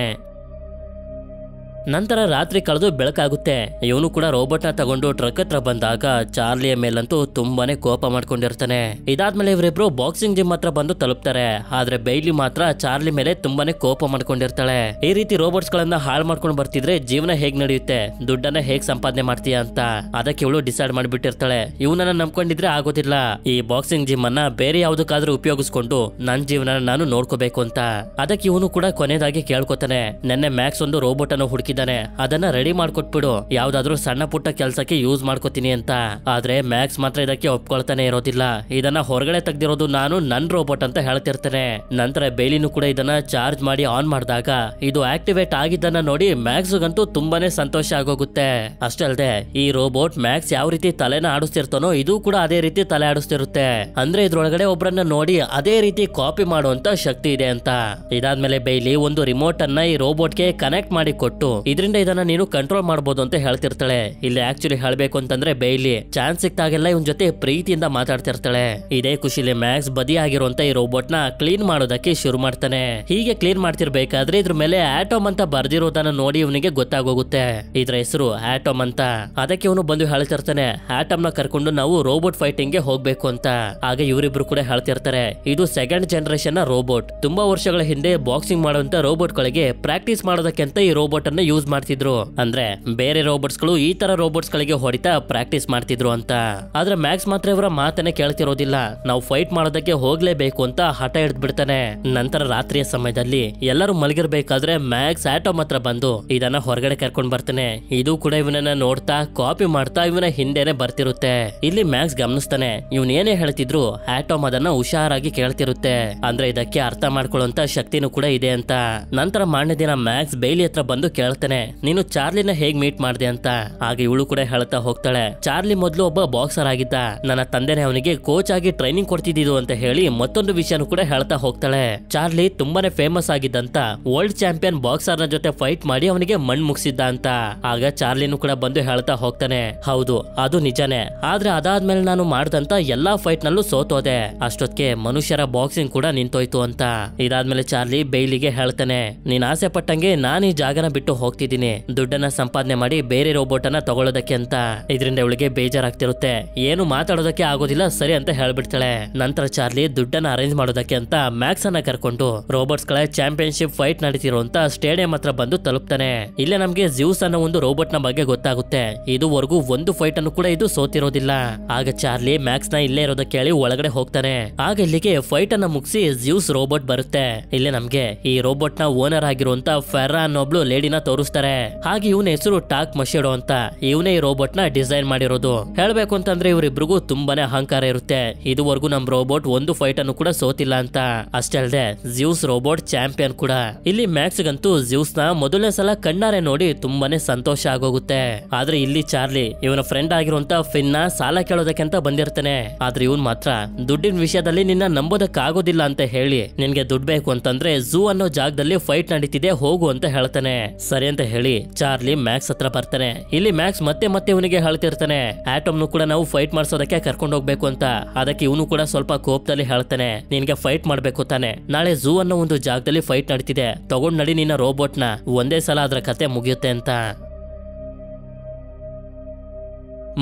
ನಂತರ ರಾತ್ರಿ ಕಳೆದು ಬೆಳಕಾಗುತ್ತೆ. ಇವನು ಕೂಡ ರೋಬೋಟ್ ನ ತಗೊಂಡು ಟ್ರಕ್ ಹತ್ರ ಬಂದಾಗ ಚಾರ್ಲಿಯ ಮೇಲಂತೂ ತುಂಬಾನೇ ಕೋಪ ಮಾಡ್ಕೊಂಡಿರ್ತಾನೆ. ಇದಾದ್ಮೇಲೆ ಇವರಿಬ್ರು ಬಾಕ್ಸಿಂಗ್ ಜಿಮ್ ಹತ್ರ ಬಂದು ತಲುಪ್ತಾರೆ. ಆದ್ರೆ ಬೈಲಿ ಮಾತ್ರ ಚಾರ್ಲಿ ಮೇಲೆ ತುಂಬಾನೇ ಕೋಪ ಮಾಡ್ಕೊಂಡಿರ್ತಾಳೆ. ಈ ರೀತಿ ರೋಬೋಟ್ಸ್ ಗಳನ್ನ ಹಾಳು ಮಾಡ್ಕೊಂಡು ಬರ್ತಿದ್ರೆ ಜೀವನ ಹೇಗ್ ನಡೆಯುತ್ತೆ, ದುಡ್ಡನ್ನ ಹೇಗ್ ಸಂಪಾದನೆ ಮಾಡ್ತೀಯ ಅಂತ. ಅದಕ್ಕೆ ಇವಳು ಡಿಸೈಡ್ ಮಾಡ್ಬಿಟ್ಟಿರ್ತಾಳೆ ಇವನನ್ನ ನಂಬ್ಕೊಂಡಿದ್ರೆ ಆಗೋದಿಲ್ಲ. ಈ ಬಾಕ್ಸಿಂಗ್ ಜಿಮ್ ಅನ್ನ ಬೇರೆ ಯಾವ್ದಕ್ಕಾದ್ರೂ ಉಪಯೋಗಿಸ್ಕೊಂಡು ನನ್ ಜೀವನ ನಾನು ನೋಡ್ಕೋಬೇಕು ಅಂತ. ಅದಕ್ಕೆ ಇವನು ಕೂಡ ಕೊನೆಯದಾಗಿ ಕೇಳ್ಕೊತಾನೆ, ನೆನ್ನೆ ಮ್ಯಾಕ್ಸ್ ಒಂದು ರೋಬೋಟ್ ಅನ್ನು ಹುಡುಕಿ ಅದನ್ನ ರೆಡಿ ಮಾಡ್ಕೊಟ್ಬಿಡು, ಯಾವ್ದಾದ್ರು ಸಣ್ಣ ಪುಟ್ಟ ಕೆಲ್ಸಕ್ಕೆ ಯೂಸ್ ಮಾಡ್ಕೋತೀನಿ ಅಂತ. ಆದ್ರೆ ಮ್ಯಾಕ್ಸ್ ಮಾತ್ರ ಇದಕ್ಕೆ ಒಪ್ಕೊಳ್ತಾನೆ ಇರೋದಿಲ್ಲ. ಇದನ್ನ ಹೊರಗಡೆ ತೆಗ್ದಿರೋದು ನಾನು ನನ್ ರೋಬೋಟ್ ಅಂತ ಹೇಳ್ತಿರ್ತಾನೆ. ನಂತರ ಬೇಲಿನೂ ಕೂಡ ಇದನ್ನ ಚಾರ್ಜ್ ಮಾಡಿ ಆನ್ ಮಾಡಿದಾಗ ಇದು ಆಕ್ಟಿವೇಟ್ ಆಗಿದ್ದನ್ನ ನೋಡಿ ಮ್ಯಾಕ್ಸ್ ಗಂತೂ ತುಂಬಾನೇ ಸಂತೋಷ ಆಗೋಗುತ್ತೆ. ಅಷ್ಟೇ ಅಲ್ಲದೆ ಈ ರೋಬೋಟ್ ಮ್ಯಾಕ್ಸ್ ಯಾವ ರೀತಿ ತಲೆನ ಆಡಿಸ್ತಿರ್ತಾನೋ ಇದು ಕೂಡ ಅದೇ ರೀತಿ ತಲೆ ಆಡಿಸ್ತಿರುತ್ತೆ. ಅಂದ್ರೆ ಇದ್ರೊಳಗಡೆ ಒಬ್ರನ್ನ ನೋಡಿ ಅದೇ ರೀತಿ ಕಾಪಿ ಮಾಡುವಂತ ಶಕ್ತಿ ಇದೆ ಅಂತ. ಇದಾದ್ಮೇಲೆ ಬೇಲಿ ಒಂದು ರಿಮೋಟ್ ಅನ್ನ ಈ ರೋಬೋಟ್ ಗೆ ಕನೆಕ್ಟ್ ಮಾಡಿ ಕೊಟ್ಟು ಇದರಿಂದ ಇದನ್ನ ನೀನು ಕಂಟ್ರೋಲ್ ಮಾಡಬಹುದು ಅಂತ ಹೇಳ್ತಿರ್ತಾಳೆ. ಇಲ್ಲಿ ಆಕ್ಚುಲಿ ಹೇಳ್ಬೇಕು ಅಂತಂದ್ರೆ ಬೇಯ್ಲಿ ಚಾನ್ಸ್ ಸಿಕ್ತಾಗೆಲ್ಲ ಇವನ್ ಜೊತೆ ಪ್ರೀತಿಯಿಂದ ಮಾತಾಡ್ತಿರ್ತಾಳೆ. ಇದೇ ಖುಷಿಲಿ ಮ್ಯಾಕ್ಸ್ ಬದಿಯಾಗಿರುವಂತ ಈ ರೋಬೋಟ್ ನ ಕ್ಲೀನ್ ಮಾಡೋದಕ್ಕೆ ಶುರು ಮಾಡ್ತಾನೆ. ಹೀಗೆ ಕ್ಲೀನ್ ಮಾಡ್ತಿರ್ಬೇಕಾದ್ರೆ ಇದ್ರ ಮೇಲೆ ಆಟೋಮ್ ಅಂತ ಬರ್ದಿರೋದನ್ನ ನೋಡಿ ಇವನಿಗೆ ಗೊತ್ತಾಗೋಗುತ್ತೆ ಇದ್ರ ಹೆಸರು ಆಟೋಮ್ ಅಂತ. ಅದಕ್ಕೆ ಇವನು ಬಂದು ಹೇಳ್ತಿರ್ತಾನೆ ಆಟಮ್ ನ ಕರ್ಕೊಂಡು ನಾವು ರೋಬೋಟ್ ಫೈಟಿಂಗ್ ಗೆ ಹೋಗ್ಬೇಕು ಅಂತ. ಆಗ ಇವರಿಬ್ರು ಕೂಡ ಹೇಳ್ತಿರ್ತಾರೆ ಇದು ಸೆಕೆಂಡ್ ಜನರೇಷನ್ ನ ರೋಬೋಟ್. ತುಂಬಾ ವರ್ಷಗಳ ಹಿಂದೆ ಬಾಕ್ಸಿಂಗ್ ಮಾಡುವಂತ ರೋಬೋಟ್ ಗಳಿಗೆ ಪ್ರಾಕ್ಟೀಸ್ ಮಾಡೋದಕ್ಕೆ ಅಂತ ಈ ರೋಬೋಟ್ ಅನ್ನ ಯೂಸ್ ಮಾಡ್ತಿದ್ರು. ಅಂದ್ರೆ ಬೇರೆ ರೋಬೋಟ್ಸ್ ಗಳು ಈ ತರ ರೋಬೋಟ್ಸ್ ಗಳಿಗೆ ಹೊಡಿತಾ ಪ್ರಾಕ್ಟೀಸ್ ಮಾಡ್ತಿದ್ರು ಅಂತ. ಆದ್ರೆ ಮ್ಯಾಕ್ಸ್ ಮಾತ್ರ ಇವರ ಮಾತನ್ನೇ ಕೇಳ್ತಿರೋದಿಲ್ಲ. ನಾವು ಫೈಟ್ ಮಾಡೋದಕ್ಕೆ ಹೋಗ್ಲೇಬೇಕು ಅಂತ ಹಠ ಹಿಡಿದ್ ಬಿಡ್ತಾನೆ. ನಂತರ ರಾತ್ರಿಯ ಸಮಯದಲ್ಲಿ ಎಲ್ಲರೂ ಮಲಗಿರ್ಬೇಕಾದ್ರೆ ಮ್ಯಾಕ್ಸ್ ಆಟೋಮ್ ಹತ್ರ ಬಂದು ಇದನ್ನ ಹೊರಗಡೆ ಕರ್ಕೊಂಡ್ ಬರ್ತಾನೆ. ಇದು ಕೂಡ ಇವನನ್ನ ನೋಡ್ತಾ ಕಾಪಿ ಮಾಡ್ತಾ ಇವನ ಹಿಂದೆನೆ ಬರ್ತಿರುತ್ತೆ. ಇಲ್ಲಿ ಮ್ಯಾಕ್ಸ್ ಗಮನಿಸ್ತಾನೆ ಇವನ್ ಏನೇ ಹೇಳ್ತಿದ್ರು ಆಟೋಮ್ ಅದನ್ನ ಹುಷಾರಾಗಿ ಕೇಳ್ತಿರುತ್ತೆ. ಅಂದ್ರೆ ಇದಕ್ಕೆ ಅರ್ಥ ಮಾಡ್ಕೊಳ್ಳುವಂತ ಶಕ್ತಿನೂ ಕೂಡ ಇದೆ ಅಂತ. ನಂತರ ಮಾರನೇ ದಿನ ಮ್ಯಾಕ್ಸ್ ಬೇಯ್ಲಿ ಹತ್ರ ಬಂದು ಕೇಳ್ತಾನೆ ನೀನು ಚಾರ್ಲಿನ ಹೇಗ್ ಮೀಟ್ ಮಾಡ್ದೆ ಅಂತ. ಆಗ ಇವಳು ಕೂಡ ಹೇಳ್ತಾ ಹೋಗ್ತಾಳೆ ಚಾರ್ಲಿ ಮೊದ್ಲು ಒಬ್ಬ ಬಾಕ್ಸರ್ ಆಗಿದ್ದ. ನನ್ನ ತಂದೆನೆ ಅವನಿಗೆ ಕೋಚ್ ಆಗಿ ಟ್ರೈನಿಂಗ್ ಕೊಡ್ತಿದ್ದು ಅಂತ ಹೇಳಿ ಮತ್ತೊಂದು ವಿಷಯನೂ ಕೂಡ ಹೇಳ್ತಾ ಹೋಗ್ತಾಳೆ. ಚಾರ್ಲಿ ತುಂಬಾನೇ ಫೇಮಸ್ ಆಗಿದ್ದಂತ ವರ್ಲ್ಡ್ ಚಾಂಪಿಯನ್ ಬಾಕ್ಸರ್ ನ ಜೊತೆ ಫೈಟ್ ಮಾಡಿ ಅವನಿಗೆ ಮಣ್ಣು ಮುಗಿಸಿದ್ದ ಅಂತ. ಆಗ ಚಾರ್ಲಿನೂ ಕೂಡ ಬಂದು ಹೇಳ್ತಾ ಹೋಗ್ತಾನೆ ಹೌದು ಅದು ನಿಜಾನೇ, ಆದ್ರೆ ಅದಾದ್ಮೇಲೆ ನಾನು ಮಾಡಿದಂತ ಎಲ್ಲಾ ಫೈಟ್ ನಲ್ಲೂ ಸೋತೋದೆ. ಅಷ್ಟೊತ್ತಿಗೆ ಮನುಷ್ಯರ ಬಾಕ್ಸಿಂಗ್ ಕೂಡ ನಿಂತೋಯ್ತು ಅಂತ. ಇದಾದ್ಮೇಲೆ ಚಾರ್ಲಿ ಬೇಯ್ಲಿಗೆ ಹೇಳ್ತಾನೆ ನೀನ್ ಆಸೆ ಪಟ್ಟಂಗೆ ನಾನು ಈ ಜಾಗನ ಬಿಟ್ಟು ಹೋಗ್ತಿದ್ದೀನಿ ದುಡ್ಡನ್ನ ಸಂಪಾದನೆ ಮಾಡಿ ಬೇರೆ ರೋಬೋಟ್ ಅನ್ನ ತಗೊಳ್ಳೋದಕ್ಕೆ ಅಂತ. ಇದರಿಂದ ಇವಳಿಗೆ ಬೇಜಾರಾಗ್ತಿರುತ್ತೆ. ಏನು ಮಾತಾಡೋದಕ್ಕೆ ಆಗೋದಿಲ್ಲ ಸರಿ ಅಂತ ಹೇಳ್ಬಿಡ್ತಾಳೆ. ನಂತರ ಚಾರ್ಲಿ ದುಡ್ಡನ್ನ ಅರೇಂಜ್ ಮಾಡೋದಕ್ಕೆ ಅಂತ ಮ್ಯಾಕ್ಸ್ ಅನ್ನ ಕರ್ಕೊಂಡು ರೋಬೋಟ್ಸ್ ಗಳ ಚಾಂಪಿಯನ್ಶಿಪ್ ಫೈಟ್ ನಡೀತಿರುವಂತ ಸ್ಟೇಡಿಯಂ ಹತ್ರ ಬಂದು ತಲುಪ್ತಾನೆ. ಇಲ್ಲೇ ನಮ್ಗೆ ಜ್ಯೂಸ್ ಅನ್ನೋ ಒಂದು ರೋಬೋಟ್ ನ ಬಗ್ಗೆ ಗೊತ್ತಾಗುತ್ತೆ. ಇದುವರೆಗೂ ಒಂದು ಫೈಟ್ ಅನ್ನು ಕೂಡ ಇದು ಸೋತಿರೋದಿಲ್ಲ. ಆಗ ಚಾರ್ಲಿ ಮ್ಯಾಕ್ಸ್ ನ ಇಲ್ಲೇ ಇರೋದಕ್ಕೆ ಹೇಳಿ ಒಳಗಡೆ ಹೋಗ್ತಾನೆ. ಆಗ ಇಲ್ಲಿಗೆ ಫೈಟ್ ಅನ್ನ ಮುಗಿಸಿ ಜ್ಯೂಸ್ ರೋಬೋಟ್ ಬರುತ್ತೆ. ಇಲ್ಲೇ ನಮ್ಗೆ ಈ ರೋಬೋಟ್ ನ ಓನರ್ ಆಗಿರುವಂತ ಫೆರ್ರಾ ಅನ್ನೊಬ್ಳು ಲೇಡಿನ ತೋರಿಸ್ತಾರೆ. ಹಾಗೆ ಇವನ ಹೆಸರು ಟಾಕ್ ಮಶಿಡೋ ಅಂತ. ಇವನೇ ಈ ರೋಬೋಟ್ ನ ಡಿಸೈನ್ ಮಾಡಿರೋದು. ಹೇಳ್ಬೇಕು ಅಂತಂದ್ರೆ ಇವರಿಬ್ರಿಗೂ ತುಂಬಾನೇ ಅಹಂಕಾರ ಇರುತ್ತೆ. ಇದುವರೆಗೂ ನಮ್ ರೋಬೋಟ್ ಒಂದು ಫೈಟ್ ಅನ್ನು ಕೂಡ ಸೋತಿಲ್ಲ ಅಂತ. ಅಷ್ಟೇ ಅಲ್ಲದೆ ಜ್ಯೂಸ್ ರೋಬೋಟ್ ಚಾಂಪಿಯನ್ ಕೂಡ. ಇಲ್ಲಿ ಮ್ಯಾಕ್ಸ್ ಗಂತೂ ಜ್ಯೂಸ್ ನ ಮೊದಲನೇ ಸಲ ಕಣ್ಣಾರೆ ನೋಡಿ ತುಂಬಾನೇ ಸಂತೋಷ ಆಗೋಗುತ್ತೆ. ಆದ್ರೆ ಇಲ್ಲಿ ಚಾರ್ಲಿ ಇವನ ಫ್ರೆಂಡ್ ಆಗಿರುವಂತ ಫಿನ್ ನ ಸಾಲ ಕೇಳೋದಕ್ಕೆ ಅಂತ ಬಂದಿರ್ತಾನೆ. ಆದ್ರೆ ಇವನ್ ಮಾತ್ರ ದುಡ್ಡಿನ ವಿಷಯದಲ್ಲಿ ನಿನ್ನ ನಂಬೋದಕ್ಕೆ ಆಗೋದಿಲ್ಲ ಅಂತ ಹೇಳಿ ನಿನ್ಗೆ ದುಡ್ಡು ಬೇಕು ಅಂತಂದ್ರೆ ಝೂ ಅನ್ನೋ ಜಾಗದಲ್ಲಿ ಫೈಟ್ ನಡೀತಿದೆ ಹೋಗು ಅಂತ ಹೇಳ್ತಾನೆ. ಸರಿ ಅಂತ ಹೇಳಿ ಚಾರ್ಲಿ ಮ್ಯಾಕ್ಸ್ ಹತ್ರ ಬರ್ತಾನೆ. ಇಲ್ಲಿ ಮ್ಯಾಕ್ಸ್ ಮತ್ತೆ ಮತ್ತೆ ಇವನಿಗೆ ಹೇಳ್ತಿರ್ತಾನೆ ಆಟಮ್ ನು ಕೂಡ ನಾವು ಫೈಟ್ ಮಾಡ್ಸೋದಕ್ಕೆ ಕರ್ಕೊಂಡು ಹೋಗ್ಬೇಕು ಅಂತ. ಅದಕ್ಕೆ ಇವನು ಕೂಡ ಸ್ವಲ್ಪ ಕೋಪದಲ್ಲಿ ಹೇಳ್ತಾನೆ ನಿನ್ಗೆ ಫೈಟ್ ಮಾಡ್ಬೇಕು ತಾನೆ, ನಾಳೆ ಝೂ ಅನ್ನೋ ಒಂದು ಜಾಗದಲ್ಲಿ ಫೈಟ್ ನಡೀತಿದೆ ತಗೊಂಡ್ ನಡಿ ನಿನ್ನ ರೋಬೋಟ್ ನ, ಒಂದೇ ಸಲ ಅದ್ರ ಕತೆ ಮುಗಿಯುತ್ತೆ ಅಂತ.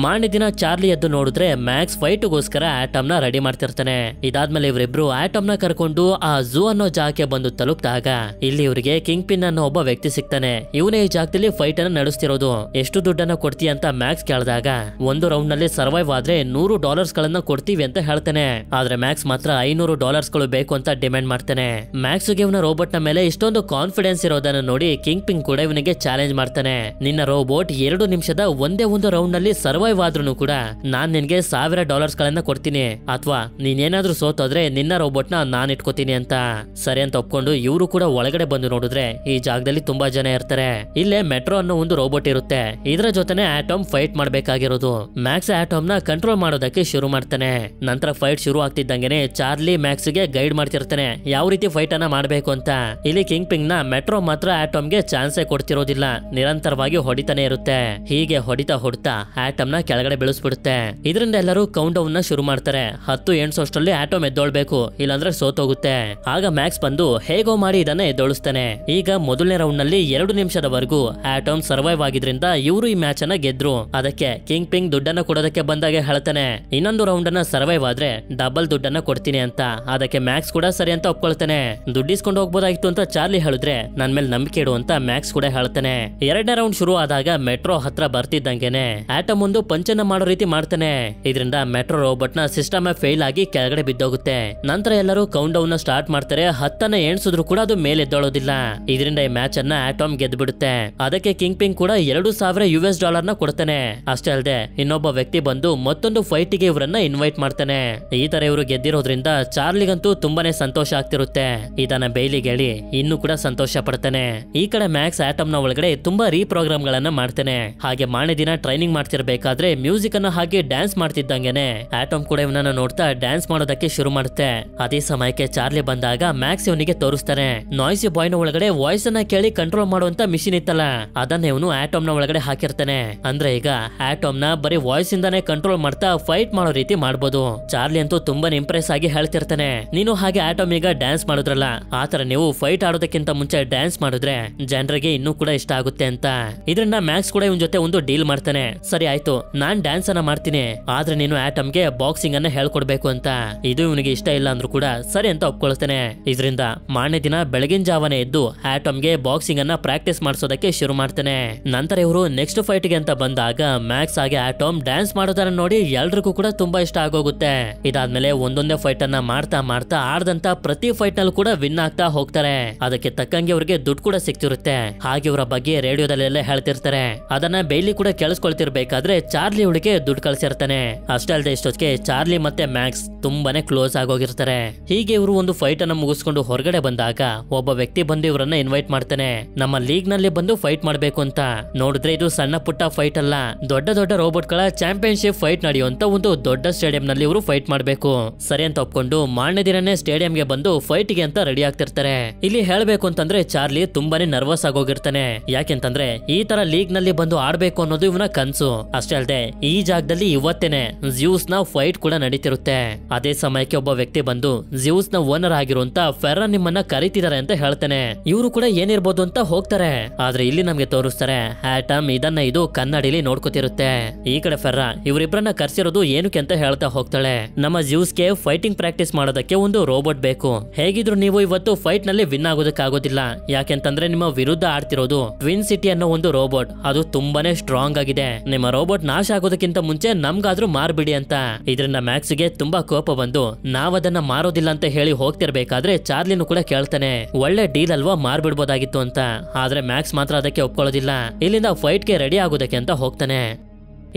ಮಾರನೇ ದಿನ ಚಾರ್ಲಿ ಎದ್ದು ನೋಡಿದ್ರೆ ಮ್ಯಾಕ್ಸ್ ಫೈಟ್ಗೋಸ್ಕರ ಆಟಮ್ ನ ರೆಡಿ ಮಾಡ್ತಿರ್ತಾನೆ. ಇದಾದ್ಮೇಲೆ ಇವರಿಬ್ರು ಆಟಮ್ ನ ಕರ್ಕೊಂಡು ಆ ಝೂ ಅನ್ನೋ ಜಾಗಕ್ಕೆ ಬಂದು ತಲುಪಿದಾಗ ಇಲ್ಲಿ ಇವರಿಗೆ ಕಿಂಗ್ ಪಿನ್ ಅನ್ನೋ ಒಬ್ಬ ವ್ಯಕ್ತಿ ಸಿಗ್ತಾನೆ. ಇವನೇ ಈ ಜಾಗದಲ್ಲಿ ಫೈಟ್ ಅನ್ನ ನಡೆಸ್ತಿರೋದು. ಎಷ್ಟು ದುಡ್ಡನ್ನ ಕೊಡ್ತೀಯ ಅಂತ ಮ್ಯಾಕ್ಸ್ ಕೇಳಿದಾಗ ಒಂದು ರೌಂಡ್ ನಲ್ಲಿ ಸರ್ವೈವ್ ಆದ್ರೆ $100 ಗಳನ್ನ ಕೊಡ್ತೀವಿ ಅಂತ ಹೇಳ್ತಾನೆ. ಆದ್ರೆ ಮ್ಯಾಕ್ಸ್ ಮಾತ್ರ $500 ಗಳು ಬೇಕು ಅಂತ ಡಿಮ್ಯಾಂಡ್ ಮಾಡ್ತಾನೆ. ಮ್ಯಾಕ್ಸ್ ಗೆ ಇವನ ರೋಬೋಟ್ ನ ಮೇಲೆ ಇಷ್ಟೊಂದು ಕಾನ್ಫಿಡೆನ್ಸ್ ಇರೋದನ್ನ ನೋಡಿ ಕಿಂಗ್ ಪಿನ್ ಕೂಡ ಇವನಿಗೆ ಚಾಲೆಂಜ್ ಮಾಡ್ತಾನೆ. ನಿನ್ನ ರೋಬೋಟ್ 2 ನಿಮಿಷದ ಒಂದೇ ಒಂದು ರೌಂಡ್ ನಲ್ಲಿ ಸರ್ವೈವ್ ಆದ್ರೂ ಕೂಡ ನಾನ್ ನಿನ್ಗೆ $1000 ಗಳನ್ನ ಕೊಡ್ತೀನಿ, ಅಥವಾ ನೀನೇನಾದ್ರೂ ಸೋತೋದ್ರೆ ನಿನ್ನ ರೋಬೋಟ್ ನ ನಾನ್ ಇಟ್ಕೋತೀನಿ ಅಂತ. ಸರಿ ಅಂತ ಒಪ್ಕೊಂಡು ಇವರು ಕೂಡ ಒಳಗಡೆ ಬಂದು ನೋಡಿದ್ರೆ ಈ ಜಾಗದಲ್ಲಿ ತುಂಬಾ ಜನ ಇರ್ತಾರೆ. ಇಲ್ಲೇ ಮೆಟ್ರೋ ಅನ್ನೋ ಒಂದು ರೋಬೋಟ್ ಇರುತ್ತೆ. ಇದರ ಜೊತೆನೆ ಆಟಮ್ ಫೈಟ್ ಮಾಡ್ಬೇಕಾಗಿರೋದು. ಮ್ಯಾಕ್ಸ್ ಆಟಮ್ ನ ಕಂಟ್ರೋಲ್ ಮಾಡೋದಕ್ಕೆ ಶುರು ಮಾಡ್ತಾನೆ. ನಂತರ ಫೈಟ್ ಶುರು ಆಗ್ತಿದ್ದಂಗೆನೆ ಚಾರ್ಲಿ ಮ್ಯಾಕ್ಸ್ ಗೆ ಗೈಡ್ ಮಾಡ್ತಿರ್ತಾನೆ ಯಾವ ರೀತಿ ಫೈಟ್ ಅನ್ನ ಮಾಡ್ಬೇಕು ಅಂತ. ಇಲ್ಲಿ ಕಿಂಗ್ ಪಿಂಗ್ ನ ಮೆಟ್ರೋ ಮಾತ್ರ ಆಟಮ್ ಗೆ ಚಾನ್ಸೇ ಕೊಡ್ತಿರೋದಿಲ್ಲ, ನಿರಂತರವಾಗಿ ಹೊಡಿತಾನೆ ಇರುತ್ತೆ. ಹೀಗೆ ಹೊಡಿತಾ ಹೊಡಿತಾ ಆಟಮ್ ನ ಕೆಳಗಡೆ ಬೆಳೆಸ್ಬಿಡುತ್ತೆ. ಇದರಿಂದ ಎಲ್ಲರೂ ಕೌಂಟ್ ಡೌನ್ ನ ಶುರು ಮಾಡ್ತಾರೆ. 10 ಎಣ್ಸೋಷ್ಟರಲ್ಲಿ ಆಟಮ್ ಎದ್ದೊಳ್ಬೇಕು, ಇಲ್ಲಾಂದ್ರೆ ಸೋತೋಗುತ್ತೆ. ಆಗ ಮ್ಯಾಕ್ಸ್ ಬಂದು ಹೇಗೋ ಮಾಡಿ ಇದನ್ನ ಎದ್ದೊಳಿಸ್ತಾನೆ. ಈಗ ಮೊದಲನೇ ರೌಂಡ್ ನಲ್ಲಿ 2 ನಿಮಿಷದವರೆಗೂ ಆಟಮ್ ಸರ್ವೈವ್ ಆಗಿದ್ರಿಂದ ಇವರು ಈ ಮ್ಯಾಚ್ ಅನ್ನ ಗೆದ್ರು. ಅದಕ್ಕೆ ಕಿಂಗ್ ಪಿಂಗ್ ದುಡ್ಡನ್ನ ಕೊಡೋದಕ್ಕೆ ಬಂದಾಗ ಹೇಳ್ತಾನೆ ಇನ್ನೊಂದು ರೌಂಡ್ ಅನ್ನ ಸರ್ವೈವ್ ಆದ್ರೆ ಡಬಲ್ ದುಡ್ಡನ್ನ ಕೊಡ್ತೀನಿ ಅಂತ. ಅದಕ್ಕೆ ಮ್ಯಾಕ್ಸ್ ಕೂಡ ಸರಿ ಅಂತ ಒಪ್ಕೊಳ್ತಾನೆ. ದುಡ್ಡಿಸ್ಕೊಂಡು ಹೋಗ್ಬೋದಾಗಿತ್ತು ಅಂತ ಚಾರ್ಲಿ ಹೇಳಿದ್ರೆ ನನ್ ಮೇಲೆ ನಂಬಿಕೆ ಇಡು ಅಂತ ಮ್ಯಾಕ್ಸ್ ಕೂಡ ಹೇಳ್ತಾನೆ. 2ನೇ ರೌಂಡ್ ಶುರು ಆದಾಗ ಮೆಟ್ರೋ ಹತ್ರ ಬರ್ತಿದ್ದಂಗೆನೆ ಆಟಮ್ ಒಂದು ಪಂಚನ್ನ ಮಾಡೋ ರೀತಿ ಮಾಡ್ತಾನೆ. ಇದರಿಂದ ಮೆಟ್ರೋ ರೋಬೋಟ್ ನ ಸಿಸ್ಟಮ್ ಫೇಲ್ ಆಗಿ ಕೆಳಗಡೆ ಬಿದ್ದೋಗುತ್ತೆ. ನಂತರ ಎಲ್ಲರೂ ಕೌಂಟ್ ಡೌನ್ ನ ಸ್ಟಾರ್ಟ್ ಮಾಡ್ತಾರೆ. 10 ಎಣ್ಸಿದ್ರು ಕೂಡ ಅದು ಮೇಲೆ ಎದ್ದೋಳೋದಿಲ್ಲ. ಇದರಿಂದ ಈ ಮ್ಯಾಚ್ ಅನ್ನ ಆಟಮ್ ಗೆದ್ದು ಬಿಡುತ್ತೆ. ಅದಕ್ಕೆ ಕಿಂಗ್ ಪಿಂಗ್ ಕೂಡ $2000 ನ ಕೊಡ್ತಾನೆ. ಅಷ್ಟೇ ಅಲ್ಲದೆ ಇನ್ನೊಬ್ಬ ವ್ಯಕ್ತಿ ಬಂದು ಮತ್ತೊಂದು ಫೈಟ್ ಗೆ ಇವರನ್ನ ಇನ್ವೈಟ್ ಮಾಡ್ತಾನೆ. ಈ ತರ ಇವರು ಗೆದ್ದಿರೋದ್ರಿಂದ ಚಾರ್ಲಿಗಂತೂ ತುಂಬಾನೇ ಸಂತೋಷ ಆಗ್ತಿರುತ್ತೆ. ಇದನ್ನ ಬೇಯ್ಲಿಗೆ ಹೇಳಿ ಇನ್ನು ಕೂಡ ಸಂತೋಷ ಪಡ್ತಾನೆ. ಈ ಕಡೆ ಮ್ಯಾಕ್ಸ್ ಆಟಮ್ ನ ಒಳಗಡೆ ತುಂಬಾ ರೀಪ್ರೋಗ್ರಾಮ್ ಗಳನ್ನ ಮಾಡ್ತಾನೆ. ಹಾಗೆ ಮಾರನೇ ದಿನ ಟ್ರೈನಿಂಗ್ ಮಾಡ್ತಿರ್ಬೇಕಾದ್ರೆ ಆದ್ರೆ ಮ್ಯೂಸಿಕ್ ಅನ್ನ ಹಾಗೆ ಡ್ಯಾನ್ಸ್ ಮಾಡ್ತಿದ್ದಂಗೆನೆ ಆಟಮ್ ಕೂಡ ಇವನನ್ನ ನೋಡ್ತಾ ಡ್ಯಾನ್ಸ್ ಮಾಡೋದಕ್ಕೆ ಶುರು ಮಾಡುತ್ತೆ. ಅದೇ ಸಮಯಕ್ಕೆ ಚಾರ್ಲಿ ಬಂದಾಗ ಮ್ಯಾಕ್ಸ್ ಇವನಿಗೆ ತೋರಿಸ್ತಾನೆ. ನಾಯ್ಸಿ ಬಾಯ್ನ ಒಳಗಡೆ ವಾಯ್ಸ್ ಅನ್ನ ಕೇಳಿ ಕಂಟ್ರೋಲ್ ಮಾಡುವಂತ ಮಿಷಿನ್ ಇತ್ತಲ್ಲ, ಅದನ್ನ ಇವನು ಆಟಮ್ ನ ಒಳಗಡೆ ಹಾಕಿರ್ತಾನೆ. ಅಂದ್ರೆ ಈಗ ಆಟಮ್ ನ ಬರೀ ವಾಯ್ಸ್ ಇಂದಾನೆ ಕಂಟ್ರೋಲ್ ಮಾಡ್ತಾ ಫೈಟ್ ಮಾಡೋ ರೀತಿ ಮಾಡ್ಬೋದು. ಚಾರ್ಲಿ ಅಂತೂ ತುಂಬಾ ಇಂಪ್ರೆಸ್ ಆಗಿ ಹೇಳ್ತಿರ್ತಾನೆ, ನೀನು ಹಾಗೆ ಆಟಮ್ ಈಗ ಡ್ಯಾನ್ಸ್ ಮಾಡಿದ್ರಲ್ಲ, ಆತರ ನೀವು ಫೈಟ್ ಆಡೋದಕ್ಕಿಂತ ಮುಂಚೆ ಡ್ಯಾನ್ಸ್ ಮಾಡಿದ್ರೆ ಜನರಿಗೆ ಇನ್ನೂ ಕೂಡ ಇಷ್ಟ ಆಗುತ್ತೆ ಅಂತ. ಇದರಿಂದ ಮ್ಯಾಕ್ಸ್ ಕೂಡ ಇವನ್ ಜೊತೆ ಒಂದು ಡೀಲ್ ಮಾಡ್ತಾನೆ. ಸರಿ ಆಯ್ತು, ನಾನ್ ಡ್ಯಾನ್ಸ್ ಅನ್ನ ಮಾಡ್ತೀನಿ, ಆದ್ರೆ ನೀನು ಆಟಮ್ಗೆ ಬಾಕ್ಸಿಂಗ್ ಅನ್ನ ಹೇಳ್ಕೊಡ್ಬೇಕು ಅಂತ. ಇದು ಇವನಿಗೆ ಇಷ್ಟ ಇಲ್ಲ ಅಂದ್ರೂ ಕೂಡ ಸರಿ ಅಂತ ಒಪ್ಕೊಳ್ತಾನೆ. ಇದರಿಂದ ಮಾರನೇ ದಿನ ಬೆಳಗಿನ ಜಾವನೆ ಎದ್ದು ಆಟಮ್ಗೆ ಬಾಕ್ಸಿಂಗ್ ಅನ್ನ ಪ್ರಾಕ್ಟೀಸ್ ಮಾಡಿಸೋದಕ್ಕೆ ಶುರು ಮಾಡ್ತಾನೆ. ನಂತರ ಇವರು ನೆಕ್ಸ್ಟ್ ಫೈಟ್ ಗೆ ಅಂತ ಬಂದಾಗ ಮ್ಯಾಕ್ಸ್ ಹಾಗೆ ಆಟಮ್ ಡ್ಯಾನ್ಸ್ ಮಾಡೋದನ್ನ ನೋಡಿ ಎಲ್ರಿಗೂ ಕೂಡ ತುಂಬಾ ಇಷ್ಟ ಆಗೋಗುತ್ತೆ. ಇದಾದ್ಮೇಲೆ ಒಂದೊಂದೇ ಫೈಟ್ ಅನ್ನ ಮಾಡ್ತಾ ಮಾಡ್ತಾ ಆಡ್ದಂತ ಪ್ರತಿ ಫೈಟ್ ನಲ್ಲಿ ಕೂಡ ವಿನ್ ಆಗ್ತಾ ಹೋಗ್ತಾರೆ. ಅದಕ್ಕೆ ತಕ್ಕಂಗೆ ಅವ್ರಿಗೆ ದುಡ್ಡು ಕೂಡ ಸಿಗ್ತಿರುತ್ತೆ. ಹಾಗೆ ಇವರ ಬಗ್ಗೆ ರೇಡಿಯೋದಲ್ಲೆಲ್ಲ ಹೇಳ್ತಿರ್ತಾರೆ. ಅದನ್ನ ಬೇಲಿ ಕೂಡ ಕೇಳಿಸ್ಕೊಳ್ತಿರ್ಬೇಕಾದ್ರೆ ಚಾರ್ಲಿ ಅವಳಿಗೆ ದುಡ್ಡು ಕಳ್ಸಿರ್ತಾನೆ. ಅಷ್ಟೇ ಅಲ್ಲದೆ ಇಷ್ಟೊತ್ತಿಗೆ ಚಾರ್ಲಿ ಮತ್ತೆ ಮ್ಯಾಕ್ಸ್ ತುಂಬಾನೇ ಕ್ಲೋಸ್ ಆಗೋಗಿರ್ತಾರೆ. ಹೀಗೆ ಇವರು ಒಂದು ಫೈಟ್ ಅನ್ನ ಮುಗಿಸ್ಕೊಂಡು ಹೊರಗಡೆ ಬಂದಾಗ ಒಬ್ಬ ವ್ಯಕ್ತಿ ಬಂದು ಇವರನ್ನ ಇನ್ವೈಟ್ ಮಾಡ್ತಾನೆ, ನಮ್ಮ ಲೀಗ್ ನಲ್ಲಿ ಬಂದು ಫೈಟ್ ಮಾಡ್ಬೇಕು ಅಂತ. ನೋಡಿದ್ರೆ ಇದು ಸಣ್ಣ ಪುಟ್ಟ ಫೈಟ್ ಅಲ್ಲ, ದೊಡ್ಡ ದೊಡ್ಡ ರೋಬೋಟ್ ಗಳ ಚಾಂಪಿಯನ್ಶಿಪ್ ಫೈಟ್ ನಡೆಯುವಂತ ಒಂದು ದೊಡ್ಡ ಸ್ಟೇಡಿಯಂ ನಲ್ಲಿ ಇವರು ಫೈಟ್ ಮಾಡ್ಬೇಕು. ಸರಿ ಅಂತ ಒಪ್ಕೊಂಡು ಮಾರನೇ ದಿನನೇ ಸ್ಟೇಡಿಯಂಗೆ ಬಂದು ಫೈಟ್ ಗೆ ಅಂತ ರೆಡಿ ಆಗ್ತಿರ್ತಾರೆ. ಇಲ್ಲಿ ಹೇಳ್ಬೇಕು ಅಂತಂದ್ರೆ ಚಾರ್ಲಿ ತುಂಬಾನೇ ನರ್ವಸ್ ಆಗೋಗಿರ್ತಾನೆ. ಯಾಕೆಂತಂದ್ರೆ ಈ ತರ ಲೀಗ್ ನಲ್ಲಿ ಬಂದು ಆಡ್ಬೇಕು ಅನ್ನೋದು ಇವನ ಕನ್ಸು. ಅಷ್ಟೇ ಅಲ್ಲದೆ ಈ ಜಾಗದಲ್ಲಿ ಇವತ್ತೇನೆ ಜ್ಯೂಸ್ ನ ಫೈಟ್ ಕೂಡ ನಡೀತಿರುತ್ತೆ. ಅದೇ ಸಮಯಕ್ಕೆ ಒಬ್ಬ ವ್ಯಕ್ತಿ ಬಂದು ಜ್ಯೂಸ್ ನ ಓನರ್ ಆಗಿರುವಂತ ಫೆರ್ರಾ ನಿಮ್ಮನ್ನ ಕರೀತಿದ್ದಾರೆ ಅಂತ ಹೇಳ್ತಾನೆ. ಇವರು ಕೂಡ ಏನಿರ್ಬೋದು ಅಂತ ಹೋಗ್ತಾರೆ. ಆದ್ರೆ ಇಲ್ಲಿ ನಮ್ಗೆ ತೋರಿಸ್ತಾರೆ ಆಟಮ್ ಇದನ್ನ ಇದು ಕನ್ನಡಿಲಿ ನೋಡ್ಕೊತಿರುತ್ತೆ. ಈ ಕಡೆ ಫೆರ್ರಾ ಇವರಿಬ್ಬರನ್ನ ಕರ್ಸಿರೋದು ಏನಕ್ಕೆ ಅಂತ ಹೇಳ್ತಾ ಹೋಗ್ತಾಳೆ. ನಮ್ಮ ಜ್ಯೂಸ್ಗೆ ಫೈಟಿಂಗ್ ಪ್ರಾಕ್ಟೀಸ್ ಮಾಡೋದಕ್ಕೆ ಒಂದು ರೋಬೋಟ್ ಬೇಕು. ಹೇಗಿದ್ರು ನೀವು ಇವತ್ತು ಫೈಟ್ ನಲ್ಲಿ ವಿನ್ ಆಗೋದಕ್ಕಾಗೋದಿಲ್ಲ. ಯಾಕೆಂತಂದ್ರೆ ನಿಮ್ಮ ವಿರುದ್ಧ ಆಡ್ತಿರೋದು ಟ್ವಿನ್ ಸಿಟಿ ಅನ್ನೋ ಒಂದು ರೋಬೋಟ್. ಅದು ತುಂಬಾನೇ ಸ್ಟ್ರಾಂಗ್ ಆಗಿದೆ. ನಿಮ್ಮ ರೋಬೋಟ್ ನಾಶ ಆಗೋದಕ್ಕಿಂತ ಮುಂಚೆ ನಮ್ಗಾದ್ರೂ ಮಾರ್ಬಿಡಿ ಅಂತ. ಇದರಿಂದ ಮ್ಯಾಕ್ಸ್ ಗೆ ತುಂಬಾ ಕೋಪ ಬಂದು ನಾವದನ್ನ ಮಾರೋದಿಲ್ಲ ಅಂತ ಹೇಳಿ ಹೋಗ್ತಿರ್ಬೇಕಾದ್ರೆ ಚಾರ್ಲಿನೂ ಕೂಡ ಕೇಳ್ತಾನೆ, ಒಳ್ಳೆ ಡೀಲ್ ಅಲ್ವಾ, ಮಾರ್ಬಿಡ್ಬೋದಾಗಿತ್ತು ಅಂತ. ಆದ್ರೆ ಮ್ಯಾಕ್ಸ್ ಮಾತ್ರ ಅದಕ್ಕೆ ಒಪ್ಕೊಳ್ಳೋದಿಲ್ಲ. ಇಲ್ಲಿಂದ ಫೈಟ್ ಗೆ ರೆಡಿ ಆಗೋದಕ್ಕೆ ಅಂತ ಹೋಗ್ತಾನೆ.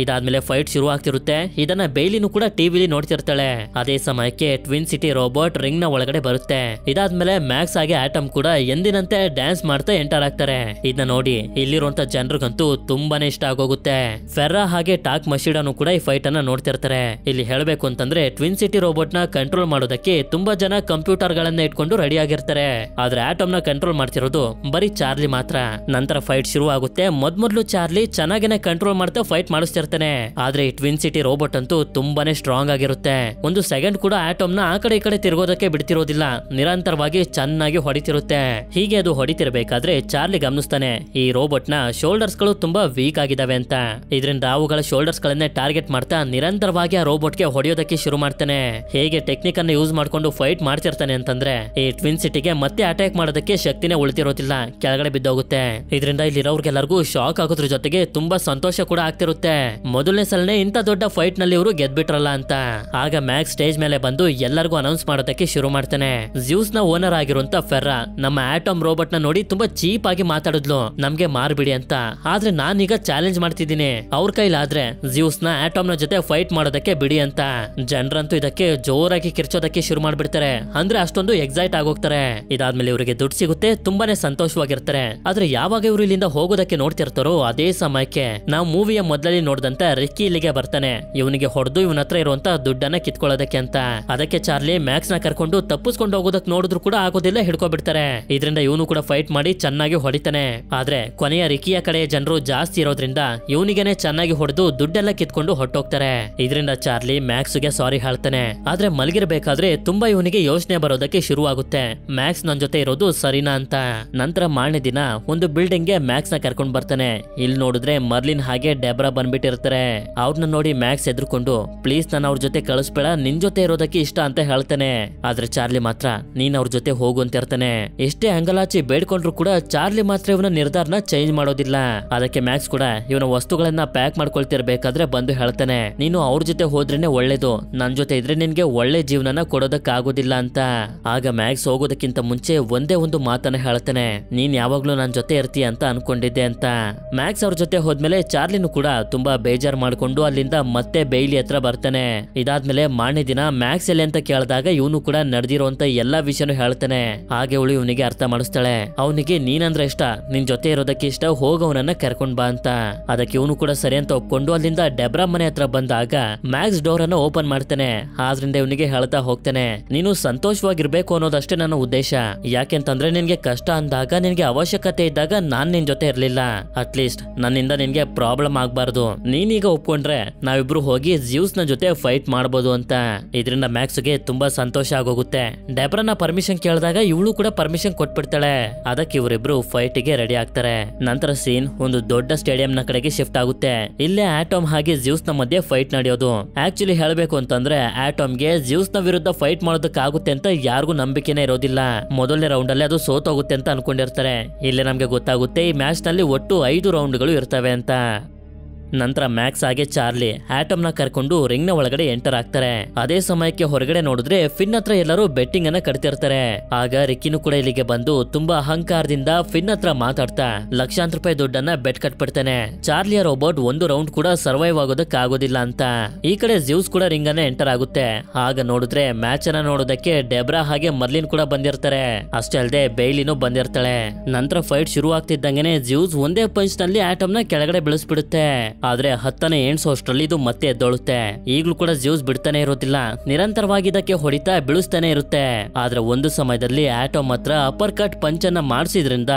ಇದಾದ್ಮೇಲೆ ಫೈಟ್ ಶುರು ಆಗ್ತಿರುತ್ತೆ. ಇದನ್ನ ಬೇಲಿನೂ ಕೂಡ ಟಿವಿಲಿ ನೋಡ್ತಿರ್ತಾಳೆ. ಅದೇ ಸಮಯಕ್ಕೆ ಟ್ವಿನ್ ಸಿಟಿ ರೋಬೋಟ್ ರಿಂಗ್ ನ ಒಳಗಡೆ ಬರುತ್ತೆ. ಇದಾದ್ಮೇಲೆ ಮ್ಯಾಕ್ಸ್ ಆಗಿ ಆಟಮ್ ಕೂಡ ಎಂದಿನಂತೆ ಡ್ಯಾನ್ಸ್ ಮಾಡ್ತಾ ಎಂಟರ್ ಆಗ್ತಾರೆ. ಇದನ್ನ ನೋಡಿ ಇಲ್ಲಿರುವಂತ ಜನರಿಗಂತೂ ತುಂಬಾನೇ ಇಷ್ಟ ಆಗೋಗುತ್ತೆ. ಫೆರ್ರಾ ಹಾಗೆ ಟಾಕ್ ಮಶಿಡಾನು ಕೂಡ ಈ ಫೈಟ್ ಅನ್ನ ನೋಡ್ತಿರ್ತಾರೆ. ಇಲ್ಲಿ ಹೇಳ್ಬೇಕು ಅಂತಂದ್ರೆ ಟ್ವಿನ್ ಸಿಟಿ ರೋಬೋಟ್ ನ ಕಂಟ್ರೋಲ್ ಮಾಡೋದಕ್ಕೆ ತುಂಬಾ ಜನ ಕಂಪ್ಯೂಟರ್ ಗಳನ್ನ ಇಟ್ಕೊಂಡು ರೆಡಿ ಆಗಿರ್ತಾರೆ. ಆದ್ರೆ ಆಟಮ್ ನ ಕಂಟ್ರೋಲ್ ಮಾಡ್ತಿರೋದು ಬರೀ ಚಾರ್ಲಿ ಮಾತ್ರ. ನಂತರ ಫೈಟ್ ಶುರು ಆಗುತ್ತೆ. ಮೊದ್ಮೊದ್ಲು ಚಾರ್ಲಿ ಚೆನ್ನಾಗೇನೆ ಕಂಟ್ರೋಲ್ ಮಾಡ್ತಾ ಫೈಟ್ ಮಾಡಿಸ್ತಿರ್ತಾರೆ. ಆದ್ರೆ ಈ ಟ್ವಿನ್ ಸಿಟಿ ರೋಬೋಟ್ ಅಂತೂ ತುಂಬಾನೇ ಸ್ಟ್ರಾಂಗ್ ಆಗಿರುತ್ತೆ. ಒಂದು ಸೆಕೆಂಡ್ ಕೂಡ ಆಟಮ್ ನ ಆ ಕಡೆ ಈ ಕಡೆ ತಿರುಗೋದಕ್ಕೆ ಬಿಡ್ತಿರೋದಿಲ್ಲ. ನಿರಂತರವಾಗಿ ಚೆನ್ನಾಗಿ ಹೊಡಿತಿರುತ್ತೆ. ಹೀಗೆ ಅದು ಹೊಡಿತಿರ್ಬೇಕಾದ್ರೆ ಚಾರ್ಲಿ ಗಮನಿಸ್ತಾನೆ ಈ ರೋಬೋಟ್ ನ ಶೋಲ್ಡರ್ಸ್ ಗಳು ತುಂಬಾ ವೀಕ್ ಆಗಿದಾವೆ ಅಂತ. ಇದರಿಂದ ಅವುಗಳ ಶೋಲ್ಡರ್ಸ್ ಗಳನ್ನೇ ಟಾರ್ಗೆಟ್ ಮಾಡ್ತಾ ನಿರಂತರವಾಗಿ ಆ ರೋಬೋಟ್ ಗೆ ಹೊಡೆಯೋದಕ್ಕೆ ಶುರು ಮಾಡ್ತಾನೆ. ಹೇಗೆ ಟೆಕ್ನಿಕ್ ಅನ್ನು ಯೂಸ್ ಮಾಡ್ಕೊಂಡು ಫೈಟ್ ಮಾಡ್ತಿರ್ತಾನೆ ಅಂತಂದ್ರೆ ಈ ಟ್ವಿನ್ ಸಿಟಿಗೆ ಮತ್ತೆ ಅಟ್ಯಾಕ್ ಮಾಡೋದಕ್ಕೆ ಶಕ್ತಿನೇ ಉಳಿತಿರೋದಿಲ್ಲ, ಕೆಳಗಡೆ ಬಿದ್ದೋಗುತ್ತೆ. ಇದರಿಂದ ಇಲ್ಲಿರೋರ್ಗೆಲ್ಲರಿಗೂ ಶಾಕ್ ಆಗೋದ್ರ ಜೊತೆಗೆ ತುಂಬಾ ಸಂತೋಷ ಕೂಡ ಆಗ್ತಿರುತ್ತೆ. ಮೊದಲನೇ ಸಲನೇ ಇಂತ ದೊಡ್ಡ ಫೈಟ್ ನಲ್ಲಿ ಇವರು ಗೆದ್ಬಿಟ್ರಲ್ಲ ಅಂತ. ಆಗ ಮ್ಯಾಕ್ಸ್ ಸ್ಟೇಜ್ ಮೇಲೆ ಬಂದು ಎಲ್ಲರಿಗೂ ಅನೌನ್ಸ್ ಮಾಡೋದಕ್ಕೆ ಶುರು ಮಾಡ್ತಾನೆ. ಜ್ಯೂಸ್ ನ ಓನರ್ ಆಗಿರುವಂತ ಫೆರ್ರಾ ನಮ್ಮ ಆಟಮ್ ರೋಬೋಟ್ ನ ನೋಡಿ ತುಂಬಾ ಚೀಪ್ ಆಗಿ ಮಾತಾಡಿದ್ಲು, ನಮ್ಗೆ ಮಾರ್ಬಿಡಿ ಅಂತ. ಆದ್ರೆ ನಾನೀಗ ಚಾಲೆಂಜ್ ಮಾಡ್ತಿದ್ದೀನಿ, ಅವ್ರ ಕೈಲಾದ್ರೆ ಜ್ಯೂಸ್ ನ ಆಟಮ್ ನ ಜೊತೆ ಫೈಟ್ ಮಾಡೋದಕ್ಕೆ ಬಿಡಿ ಅಂತ. ಜನರಂತೂ ಇದಕ್ಕೆ ಜೋರಾಗಿ ಕಿರ್ಚೋದಕ್ಕೆ ಶುರು ಮಾಡ್ಬಿಡ್ತಾರೆ. ಅಂದ್ರೆ ಅಷ್ಟೊಂದು ಎಕ್ಸೈಟ್ ಆಗೋಗ್ತಾರೆ. ಇದಾದ್ಮೇಲೆ ಇವರಿಗೆ ದುಡ್ಡು ಸಿಗುತ್ತೆ, ತುಂಬಾನೇ ಸಂತೋಷವಾಗಿರ್ತಾರೆ. ಆದ್ರೆ ಯಾವಾಗ ಇವರು ಇಲ್ಲಿಂದ ಹೋಗೋದಕ್ಕೆ ನೋಡ್ತಿರ್ತಾರೋ ಅದೇ ಸಮಯಕ್ಕೆ ನಾವು ಮೂವಿಯ ಮೊದಲಲ್ಲಿ ನೋಡಿದಂತ ರಿಕ್ಕಿ ಇಲ್ಲಿಗೆ ಬರ್ತಾನೆ. ಇವನಿಗೆ ಹೊಡೆದು ಇವನ ಹತ್ರ ಇರುವಂತ ದುಡ್ಡನ್ನ ಕಿತ್ಕೊಳ್ಳೋದಕ್ಕೆ ಅಂತ. ಅದಕ್ಕೆ ಚಾರ್ಲಿ ಮ್ಯಾಕ್ಸ್ ನ ಕರ್ಕೊಂಡು ತಪ್ಪಿಸ್ಕೊಂಡು ಹೋಗೋದಕ್ಕೆ ನೋಡಿದ್ರು ಕೂಡ ಆಗೋದಿಲ್ಲ, ಹಿಡ್ಕೊಬಿಡ್ತಾರೆ. ಇದರಿಂದ ಇವನು ಕೂಡ ಫೈಟ್ ಮಾಡಿ ಚೆನ್ನಾಗಿ ಹೊಡಿತಾನೆ. ಆದ್ರೆ ಕೊನೆಯ ರಿಕ್ಕಿಯ ಕಡೆ ಜನರು ಜಾಸ್ತಿ ಇರೋದ್ರಿಂದ ಇವನಿಗೆನೆ ಚೆನ್ನಾಗಿ ಹೊಡೆದು ದುಡ್ಡೆಲ್ಲ ಕಿತ್ಕೊಂಡು ಹೊಟ್ಟೋಗ್ತಾರೆ. ಇದರಿಂದ ಚಾರ್ಲಿ ಮ್ಯಾಕ್ಸ್ ಗೆ ಸಾರಿ ಹೇಳ್ತಾನೆ. ಆದ್ರೆ ಮಲಗಿರ್ಬೇಕಾದ್ರೆ ತುಂಬಾ ಇವನಿಗೆ ಯೋಚನೆ ಬರೋದಕ್ಕೆ ಶುರು ಆಗುತ್ತೆ, ಮ್ಯಾಕ್ಸ್ ನನ್ ಜೊತೆ ಇರೋದು ಸರಿನಾ ಅಂತ. ನಂತರ ಮಾರನೇ ದಿನ ಒಂದು ಬಿಲ್ಡಿಂಗ್ ಗೆ ಮ್ಯಾಕ್ಸ್ ನ ಕರ್ಕೊಂಡು ಬರ್ತಾನೆ. ಇಲ್ಲಿ ನೋಡಿದ್ರೆ ಮರ್ಲಿನ್ ಹಾಗೆ ಡೆಬ್ರಾ ಬಂದ್ಬಿಟ್ಟಿರ್ತಾರೆ. ಅವ್ರನ್ನ ನೋಡಿ ಮ್ಯಾಕ್ಸ್ ಎದ್ರುಕೊಂಡು ಪ್ಲೀಸ್ ನಾನು ಅವ್ರ ಜೊತೆ ಕಳಿಸ್ಬೇಡ, ನಿನ್ ಜೊತೆ ಇರೋದಕ್ಕೆ ಇಷ್ಟ ಅಂತ ಹೇಳ್ತಾನೆ. ಆದ್ರೆ ಚಾರ್ಲಿ ಮಾತ್ರ ನೀನ್ ಅವ್ರ ಜೊತೆ ಹೋಗು ಅಂತ ಇರ್ತಾನೆ. ಎಷ್ಟೇ ಅಂಗಲಾಚಿ ಬೇಡ್ಕೊಂಡ್ರು ಕೂಡ ಚಾರ್ಲಿ ಮಾತ್ರ ಇವನ ನಿರ್ಧಾರನ ಚೇಂಜ್ ಮಾಡೋದಿಲ್ಲ. ಅದಕ್ಕೆ ಮ್ಯಾಕ್ಸ್ ಕೂಡ ಇವನ ವಸ್ತುಗಳನ್ನ ಪ್ಯಾಕ್ ಮಾಡ್ಕೊಳ್ತಿರ್ಬೇಕಾದ್ರೆ ಬಂದು ಹೇಳ್ತಾನೆ, ನೀನು ಅವ್ರ ಜೊತೆ ಹೋದ್ರೇನೆ ಒಳ್ಳೇದು, ನನ್ ಜೊತೆ ಇದ್ರೆ ನಿನ್ಗೆ ಒಳ್ಳೆ ಜೀವನನ ಕೊಡೋದಕ್ಕಾಗೋದಿಲ್ಲ ಅಂತ. ಆಗ ಮ್ಯಾಕ್ಸ್ ಹೋಗೋದಕ್ಕಿಂತ ಮುಂಚೆ ಒಂದೇ ಒಂದು ಮಾತನ್ನ ಹೇಳ್ತಾನೆ, ನೀನ್ ಯಾವಾಗ್ಲೂ ನನ್ ಜೊತೆ ಇರ್ತೀಯ ಅಂತ ಅನ್ಕೊಂಡಿದ್ದೆ ಅಂತ. ಮ್ಯಾಕ್ಸ್ ಅವ್ರ ಜೊತೆ ಹೋದ್ಮೇಲೆ ಚಾರ್ಲಿನೂ ಕೂಡ ತುಂಬಾ ಬೇಜಾರ್ ಮಾಡ್ಕೊಂಡು ಅಲ್ಲಿಂದ ಮತ್ತೆ ಬೇಯ್ಲಿ ಹತ್ರ ಬರ್ತಾನೆ. ಇದಾದ್ಮೇಲೆ ಮಾರನೇ ದಿನ ಮ್ಯಾಕ್ಸ್ ಎಲ್ಲಿ ಅಂತ ಕೇಳಿದಾಗ ಇವನು ಕೂಡ ನಡೆದಿರುವಂತ ಎಲ್ಲಾ ವಿಷಯನೂ ಹೇಳ್ತಾನೆ. ಹಾಗೆ ಅವಳು ಇವನಿಗೆ ಅರ್ಥ ಮಾಡಿಸ್ತಾಳೆ. ಅವನಿಗೆ ನೀನಂದ್ರೆ ಇಷ್ಟ, ನಿನ್ ಜೊತೆ ಇರೋದಕ್ಕೆ ಇಷ್ಟ, ಹೋಗವನನ್ನ ಕರ್ಕೊಂಡ್ ಬಾ ಅಂತ. ಅದಕ್ಕೆ ಇವನು ಕೂಡ ಸರಿ ಅಂತ ಒಪ್ಕೊಂಡು ಅಲ್ಲಿಂದ ಡೆಬ್ರಾ ಮನೆ ಹತ್ರ ಬಂದಾಗ ಮ್ಯಾಕ್ಸ್ ಡೋರ್ ಅನ್ನ ಓಪನ್ ಮಾಡ್ತಾನೆ. ಆದ್ರಿಂದ ಇವನಿಗೆ ಹೇಳ್ತಾ ಹೋಗ್ತಾನೆ, ನೀನು ಸಂತೋಷವಾಗಿರ್ಬೇಕು ಅನ್ನೋದಷ್ಟೇ ನನ್ನ ಉದ್ದೇಶ. ಯಾಕೆಂತಂದ್ರೆ ನಿನ್ಗೆ ಕಷ್ಟ ಅಂದಾಗ, ನಿನ್ಗೆ ಅವಶ್ಯಕತೆ ಇದ್ದಾಗ ನಾನ್ ನಿನ್ ಜೊತೆ ಇರ್ಲಿಲ್ಲ. ಅಟ್ಲೀಸ್ಟ್ ನನ್ನಿಂದ ನಿನ್ಗೆ ಪ್ರಾಬ್ಲಮ್ ಆಗ್ಬಾರ್ದು. ನೀನೀಗ ಒಪ್ಕೊಂಡ್ರೆ ನಾವಿಬ್ರು ಹೋಗಿ ಜ್ಯೂಸ್ ನ ಜೊತೆ ಫೈಟ್ ಮಾಡಬಹುದು ಅಂತ. ಇದರಿಂದ ಮ್ಯಾಕ್ಸ್ ಗೆ ತುಂಬಾ ಸಂತೋಷ ಆಗೋಗುತ್ತೆ. ಡೆಬ್ರಾನ ಪರ್ಮಿಷನ್ ಕೇಳಿದಾಗ ಇವಳು ಕೂಡ ಪರ್ಮಿಷನ್ ಕೊಟ್ಬಿಡ್ತಾಳೆ. ಅದಕ್ಕೆ ಇವರಿಬ್ರು ಫೈಟ್ ಗೆ ರೆಡಿ ಆಗ್ತಾರೆ. ನಂತರ ಸೀನ್ ಒಂದು ದೊಡ್ಡ ಸ್ಟೇಡಿಯಂ ನ ಕಡೆಗೆ ಶಿಫ್ಟ್ ಆಗುತ್ತೆ. ಇಲ್ಲೇ ಆಟಮ್ ಹಾಗೆ ಜ್ಯೂಸ್ ನ ಮಧ್ಯೆ ಫೈಟ್ ನಡೆಯೋದು. ಆಕ್ಚುಲಿ ಹೇಳ್ಬೇಕು ಅಂತಂದ್ರೆ ಆಟಮ್ ಗೆ ಜ್ಯೂಸ್ ನ ವಿರುದ್ಧ ಫೈಟ್ ಮಾಡೋದಕ್ಕಾಗುತ್ತೆ ಅಂತ ಯಾರಿಗೂ ನಂಬಿಕೆನೇ ಇರೋದಿಲ್ಲ. ಮೊದಲನೇ ರೌಂಡ್ ಅಲ್ಲಿ ಅದು ಸೋತೋಗುತ್ತೆ ಅಂತ ಅನ್ಕೊಂಡಿರ್ತಾರೆ. ಇಲ್ಲೇ ನಮ್ಗೆ ಗೊತ್ತಾಗುತ್ತೆ ಈ ಮ್ಯಾಚ್ ನಲ್ಲಿ ಒಟ್ಟು 5 ರೌಂಡ್ಗಳು ಇರ್ತವೆ ಅಂತ. ನಂತರ ಮ್ಯಾಕ್ಸ್ ಹಾಗೆ ಚಾರ್ಲಿ ಆಟಮ್ ನ ಕರ್ಕೊಂಡು ರಿಂಗ್ ನ ಒಳಗಡೆ ಎಂಟರ್ ಆಗ್ತಾರೆ. ಅದೇ ಸಮಯಕ್ಕೆ ಹೊರಗಡೆ ನೋಡಿದ್ರೆ ಫಿನ್ ಹತ್ರ ಎಲ್ಲರೂ ಬೆಟ್ಟಿಂಗ್ ಅನ್ನ ಕಟ್ತಿರ್ತಾರೆ. ಆಗ ರಿಕ್ಕಿನೂ ಕೂಡ ಇಲ್ಲಿಗೆ ಬಂದು ತುಂಬಾ ಅಹಂಕಾರದಿಂದ ಫಿನ್ ಹತ್ರ ಮಾತಾಡ್ತಾ ಲಕ್ಷಾಂತರ ರೂಪಾಯಿ ದುಡ್ಡನ್ನ ಬೆಟ್ ಕಟ್ಬಿಡ್ತಾನೆ. ಚಾರ್ಲಿಯ ರೋಬೋಟ್ ಒಂದು ರೌಂಡ್ ಕೂಡ ಸರ್ವೈವ್ ಆಗೋದಕ್ಕೆ ಆಗೋದಿಲ್ಲ ಅಂತ. ಈ ಕಡೆ ಜ್ಯೂಸ್ ಕೂಡ ರಿಂಗ್ ಅನ್ನ ಎಂಟರ್ ಆಗುತ್ತೆ. ಆಗ ನೋಡಿದ್ರೆ ಮ್ಯಾಚ್ ಅನ್ನ ನೋಡೋದಕ್ಕೆ ಡೆಬ್ರಾ ಹಾಗೆ ಮರ್ಲಿನ್ ಕೂಡ ಬಂದಿರ್ತಾರೆ. ಅಷ್ಟೇ ಅಲ್ಲದೆ ಬೇಯ್ಲಿನೂ ಬಂದಿರ್ತಾಳೆ. ನಂತರ ಫೈಟ್ ಶುರು ಆಗ್ತಿದ್ದಂಗೆನೆ ಜ್ಯೂಸ್ ಒಂದೇ ಪಂಚ್ ನಲ್ಲಿ ಆಟಮ್ ನ ಕೆಳಗಡೆ ಬೀಳಿಸ್ಬಿಡುತ್ತೆ. ಆದ್ರೆ 10ನೇ ಎಣಿಸೋಷ್ಟ್ರಲ್ಲಿ ಇದು ಮತ್ತೆ ಎದ್ದೊಳುತ್ತೆ. ಈಗ್ಲೂ ಕೂಡ ಜ್ಯೂಸ್ ಬಿಡ್ತಾನೆ ಇರೋದಿಲ್ಲ. ನಿರಂತರವಾಗಿ ಇದಕ್ಕೆ ಹೊಡಿತಾ ಬೀಳಿಸ್ತಾನೆ ಇರುತ್ತೆ. ಆದ್ರೆ ಒಂದು ಸಮಯದಲ್ಲಿ ಆಟಮ್ ಹತ್ರ ಅಪ್ಪರ್ ಕಟ್ ಪಂಚ್ ಅನ್ನ ಮಾಡಿಸಿದ್ರಿಂದ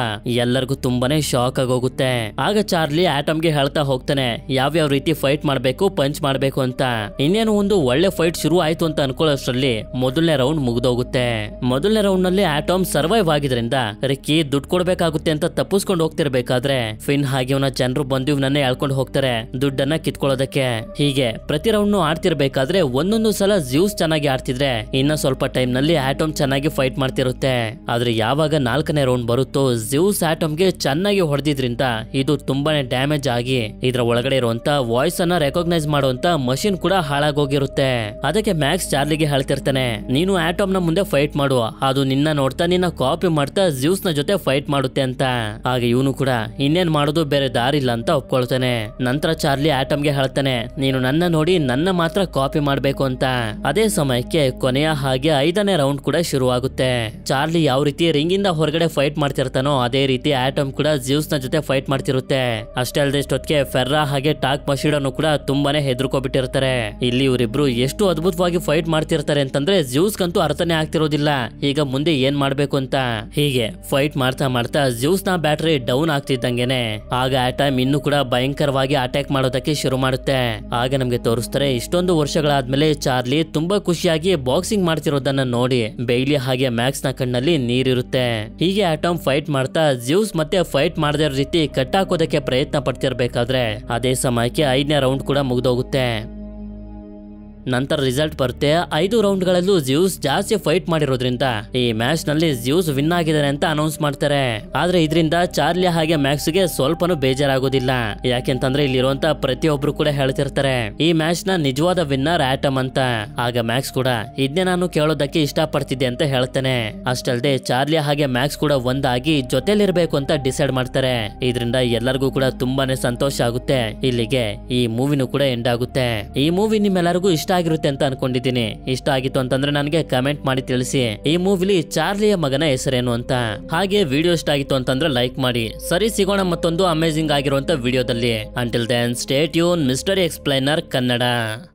ಎಲ್ಲರಿಗೂ ತುಂಬಾನೇ ಶಾಕ್ ಆಗೋಗುತ್ತೆ. ಆಗ ಚಾರ್ಲಿ ಆಟಮ್ಗೆ ಹೇಳ್ತಾ ಹೋಗ್ತಾನೆ ಯಾವ್ಯಾವ ರೀತಿ ಫೈಟ್ ಮಾಡ್ಬೇಕು, ಪಂಚ್ ಮಾಡ್ಬೇಕು ಅಂತ. ಇನ್ನೇನು ಒಂದು ಒಳ್ಳೆ ಫೈಟ್ ಶುರು ಆಯ್ತು ಅಂತ ಅನ್ಕೊಳ್ಳೋಷ್ಟ್ರಲ್ಲಿ ಮೊದಲನೇ ರೌಂಡ್ ಮುಗಿದೋಗುತ್ತೆ. ಮೊದಲನೇ ರೌಂಡ್ ನಲ್ಲಿ ಆಟಮ್ ಸರ್ವೈವ್ ಆಗಿದ್ರಿಂದ ರಿಕ್ಕಿ ದುಡ್ಡು ಕೊಡ್ಬೇಕಾಗುತ್ತೆ ಅಂತ ತಪ್ಪಿಸ್ಕೊಂಡು ಹೋಗ್ತಿರ್ಬೇಕಾದ್ರೆ ಫಿನ್ ಹಾಗೆ ಇವನ ಜನರು ಬಂದು ಇವನನ್ನೇ ಎಳ್ಕೊಂಡು ಹೋಗ್ತಾರೆ ದುಡ್ಡನ್ನ ಕಿತ್ಕೊಳ್ಳೋದಕ್ಕೆ. ಹೀಗೆ ಪ್ರತಿ ರೌಂಡ್ ಆಡ್ತಿರ್ಬೇಕಾದ್ರೆ ಒಂದೊಂದು ಸಲ ಜ್ಯೂಸ್ ಚೆನ್ನಾಗಿ ಆಡ್ತಿದ್ರೆ ಇನ್ನ ಸ್ವಲ್ಪ ಟೈಮ್ ನಲ್ಲಿ ಆಟಮ್ ಚೆನ್ನಾಗಿ ಫೈಟ್ ಮಾಡ್ತಿರುತ್ತೆ. ಆದ್ರೆ ಯಾವಾಗ 4ನೇ ರೌಂಡ್ ಬರುತ್ತೋ ಜ್ಯೂಸ್ ಆಟಮ್ಗೆ ಚೆನ್ನಾಗಿ ಹೊಡೆದಿದ್ರಿಂದ ಇದು ತುಂಬಾನೇ ಡ್ಯಾಮೇಜ್ ಆಗಿ ಇದ್ರ ಒಳಗಡೆ ಇರುವಂತ ವಾಯ್ಸ್ ಅನ್ನ ರೆಕಾಗ್ನೈಸ್ ಮಾಡುವಂತ ಮಷಿನ್ ಕೂಡ ಹಾಳಾಗೋಗಿರುತ್ತೆ. ಅದಕ್ಕೆ ಮ್ಯಾಕ್ಸ್ ಚಾರ್ಲಿಗೆ ಹೇಳ್ತಿರ್ತಾನೆ, ನೀನು ಆಟಮ್ ನ ಮುಂದೆ ಫೈಟ್ ಮಾಡು, ಅದು ನಿನ್ನ ನೋಡ್ತಾ ನಿನ್ನ ಕಾಪಿ ಮಾಡ್ತಾ ಜ್ಯೂಸ್ ನ ಜೊತೆ ಫೈಟ್ ಮಾಡುತ್ತೆ ಅಂತ. ಆಗ ಇವನು ಕೂಡ ಇನ್ನೇನ್ ಮಾಡೋದು ಬೇರೆ ದಾರಿಲ್ಲ ಅಂತ ಒಪ್ಕೊಳ್ತಾನೆ. ನಂತರ ಚಾರ್ಲಿ ಆಟಮ್ಗೆ ಹೇಳ್ತಾನೆ, ನೀನು ನನ್ನ ನೋಡಿ ನನ್ನ ಮಾತ್ರ ಕಾಪಿ ಮಾಡ್ಬೇಕು ಅಂತ. ಅದೇ ಸಮಯಕ್ಕೆ ಕೊನೆಯ ಹಾಗೆ 5ನೇ ರೌಂಡ್ ಕೂಡ ಶುರುವಾಗುತ್ತೆ. ಚಾರ್ಲಿ ಯಾವ ರೀತಿ ರಿಂಗ್ ಇಂದ ಹೊರಗಡೆ ಫೈಟ್ ಮಾಡ್ತಿರ್ತಾನೋ ಅದೇ ರೀತಿ ಆಟಮ್ ಕೂಡ ಜ್ಯೂಸ್ ನ ಜೊತೆ ಫೈಟ್ ಮಾಡ್ತಿರುತ್ತೆ. ಅಷ್ಟೇ ಅಲ್ಲದೆ ಇಷ್ಟೊತ್ತಿಗೆ ಫೆರ್ರಾ ಹಾಗೆ ಟಾಕ್ ಮಶೀಡನ್ನು ಕೂಡ ತುಂಬಾನೇ ಹೆದರ್ಕೊಬಿಟ್ಟಿರ್ತಾರೆ. ಇಲ್ಲಿ ಇವರಿಬ್ರು ಎಷ್ಟು ಅದ್ಭುತವಾಗಿ ಫೈಟ್ ಮಾಡ್ತಿರ್ತಾರೆ ಅಂತಂದ್ರೆ ಜ್ಯೂಸ್ ಕಂತೂ ಅರ್ಥನೇ ಆಗ್ತಿರೋದಿಲ್ಲ ಈಗ ಮುಂದೆ ಏನ್ ಮಾಡ್ಬೇಕು ಅಂತ. ಹೀಗೆ ಫೈಟ್ ಮಾಡ್ತಾ ಮಾಡ್ತಾ ಜ್ಯೂಸ್ ನ ಬ್ಯಾಟರಿ ಡೌನ್ ಆಗ್ತಿದ್ದಂಗೆನೆ ಆಗ ಆಟಮ್ ಇನ್ನು ಕೂಡ ಭಯಂಕರವಾಗಿ ಅಟ್ಯಾಕ್ ಮಾಡೋದಕ್ಕೆ ಶುರು ಮಾಡುತ್ತೆ. ಆಗ ನಮ್ಗೆ ತೋರಿಸ್ತಾರೆ ಇಷ್ಟೊಂದು ವರ್ಷಗಳಾದ್ಮೇಲೆ ಚಾರ್ಲಿ ತುಂಬಾ ಖುಷಿಯಾಗಿ ಬಾಕ್ಸಿಂಗ್ ಮಾಡ್ತಿರೋದನ್ನ ನೋಡಿ ಬೇಯ್ಲಿ ಹಾಗೆ ಮ್ಯಾಕ್ಸ್ ನ ಕಣ್ಣಲ್ಲಿ ನೀರಿರುತ್ತೆ. ಹೀಗೆ ಆಟಮ್ ಫೈಟ್ ಮಾಡ್ತಾ ಜ್ಯೂಸ್ ಮತ್ತೆ ಫೈಟ್ ಮಾಡದೇ ರೀತಿ ಕಟ್ಟಾಕೋದಕ್ಕೆ ಪ್ರಯತ್ನ ಪಡ್ತಿರ್ಬೇಕಾದ್ರೆ ಅದೇ ಸಮಯಕ್ಕೆ 5ನೇ ರೌಂಡ್ ಕೂಡ ಮುಗಿದೋಗುತ್ತೆ. ನಂತರ ರಿಸಲ್ಟ್ ಬರುತ್ತೆ. 5 ರೌಂಡ್ಗಳಲ್ಲೂ ಜ್ಯೂಸ್ ಜಾಸ್ತಿ ಫೈಟ್ ಮಾಡಿರೋದ್ರಿಂದ ಈ ಮ್ಯಾಚ್ ನಲ್ಲಿ ಜ್ಯೂಸ್ ವಿನ್ ಆಗಿದ್ದಾನೆ ಅಂತ ಅನೌನ್ಸ್ ಮಾಡ್ತಾರೆ. ಆದ್ರೆ ಇದರಿಂದ ಚಾರ್ಲಿ ಹಾಗೆ ಮ್ಯಾಕ್ಸ್ ಗೆ ಸ್ವಲ್ಪನೂ ಬೇಜಾರಾಗೋದಿಲ್ಲ. ಯಾಕೆಂತಂದ್ರೆ ಇಲ್ಲಿರುವಂತ ಪ್ರತಿಯೊಬ್ರು ಕೂಡ ಹೇಳ್ತಿರ್ತಾರೆ ಈ ಮ್ಯಾಚ್ ನ ನಿಜವಾದ ವಿನ್ನರ್ ಆಟಮ್ ಅಂತ. ಆಗ ಮ್ಯಾಕ್ಸ್ ಕೂಡ ಇದನ್ನೇ ನಾನು ಕೇಳೋದಕ್ಕೆ ಇಷ್ಟ ಪಡ್ತಿದ್ದೆ ಅಂತ ಹೇಳ್ತಾನೆ. ಅಷ್ಟಲ್ದೆ ಚಾರ್ಲಿ ಹಾಗೆ ಮ್ಯಾಕ್ಸ್ ಕೂಡ ಒಂದಾಗಿ ಜೊತೆಲಿರ್ಬೇಕು ಅಂತ ಡಿಸೈಡ್ ಮಾಡ್ತಾರೆ. ಇದರಿಂದ ಎಲ್ಲರಿಗೂ ಕೂಡ ತುಂಬಾನೇ ಸಂತೋಷ ಆಗುತ್ತೆ. ಇಲ್ಲಿಗೆ ಈ ಮೂವಿನೂ ಕೂಡ ಎಂಡ್ ಆಗುತ್ತೆ. ಈ ಮೂವಿ ನಿಮ್ಮೆಲ್ಲರಿಗೂ ಇಷ್ಟ ಆಗಿರುತ್ತೆ ಅಂತ ಅನ್ಕೊಂಡಿದ್ದೀನಿ. ಇಷ್ಟ ಆಗಿತ್ತು ಅಂತಂದ್ರೆ ನನಗೆ ಕಮೆಂಟ್ ಮಾಡಿ ತಿಳಿಸಿ ಈ ಮೂವಿಲಿ ಚಾರ್ಲಿಯ ಮಗನ ಹೆಸರೇನು ಅಂತ. ಹಾಗೆ ವಿಡಿಯೋ ಇಷ್ಟ ಆಗಿತ್ತು ಅಂತಂದ್ರೆ ಲೈಕ್ ಮಾಡಿ. ಸರಿ, ಸಿಗೋಣ ಮತ್ತೊಂದು ಅಮೇಜಿಂಗ್ ಆಗಿರುವಂತ ವಿಡಿಯೋದಲ್ಲಿ. Until then stay tuned mystery explainer Kannada.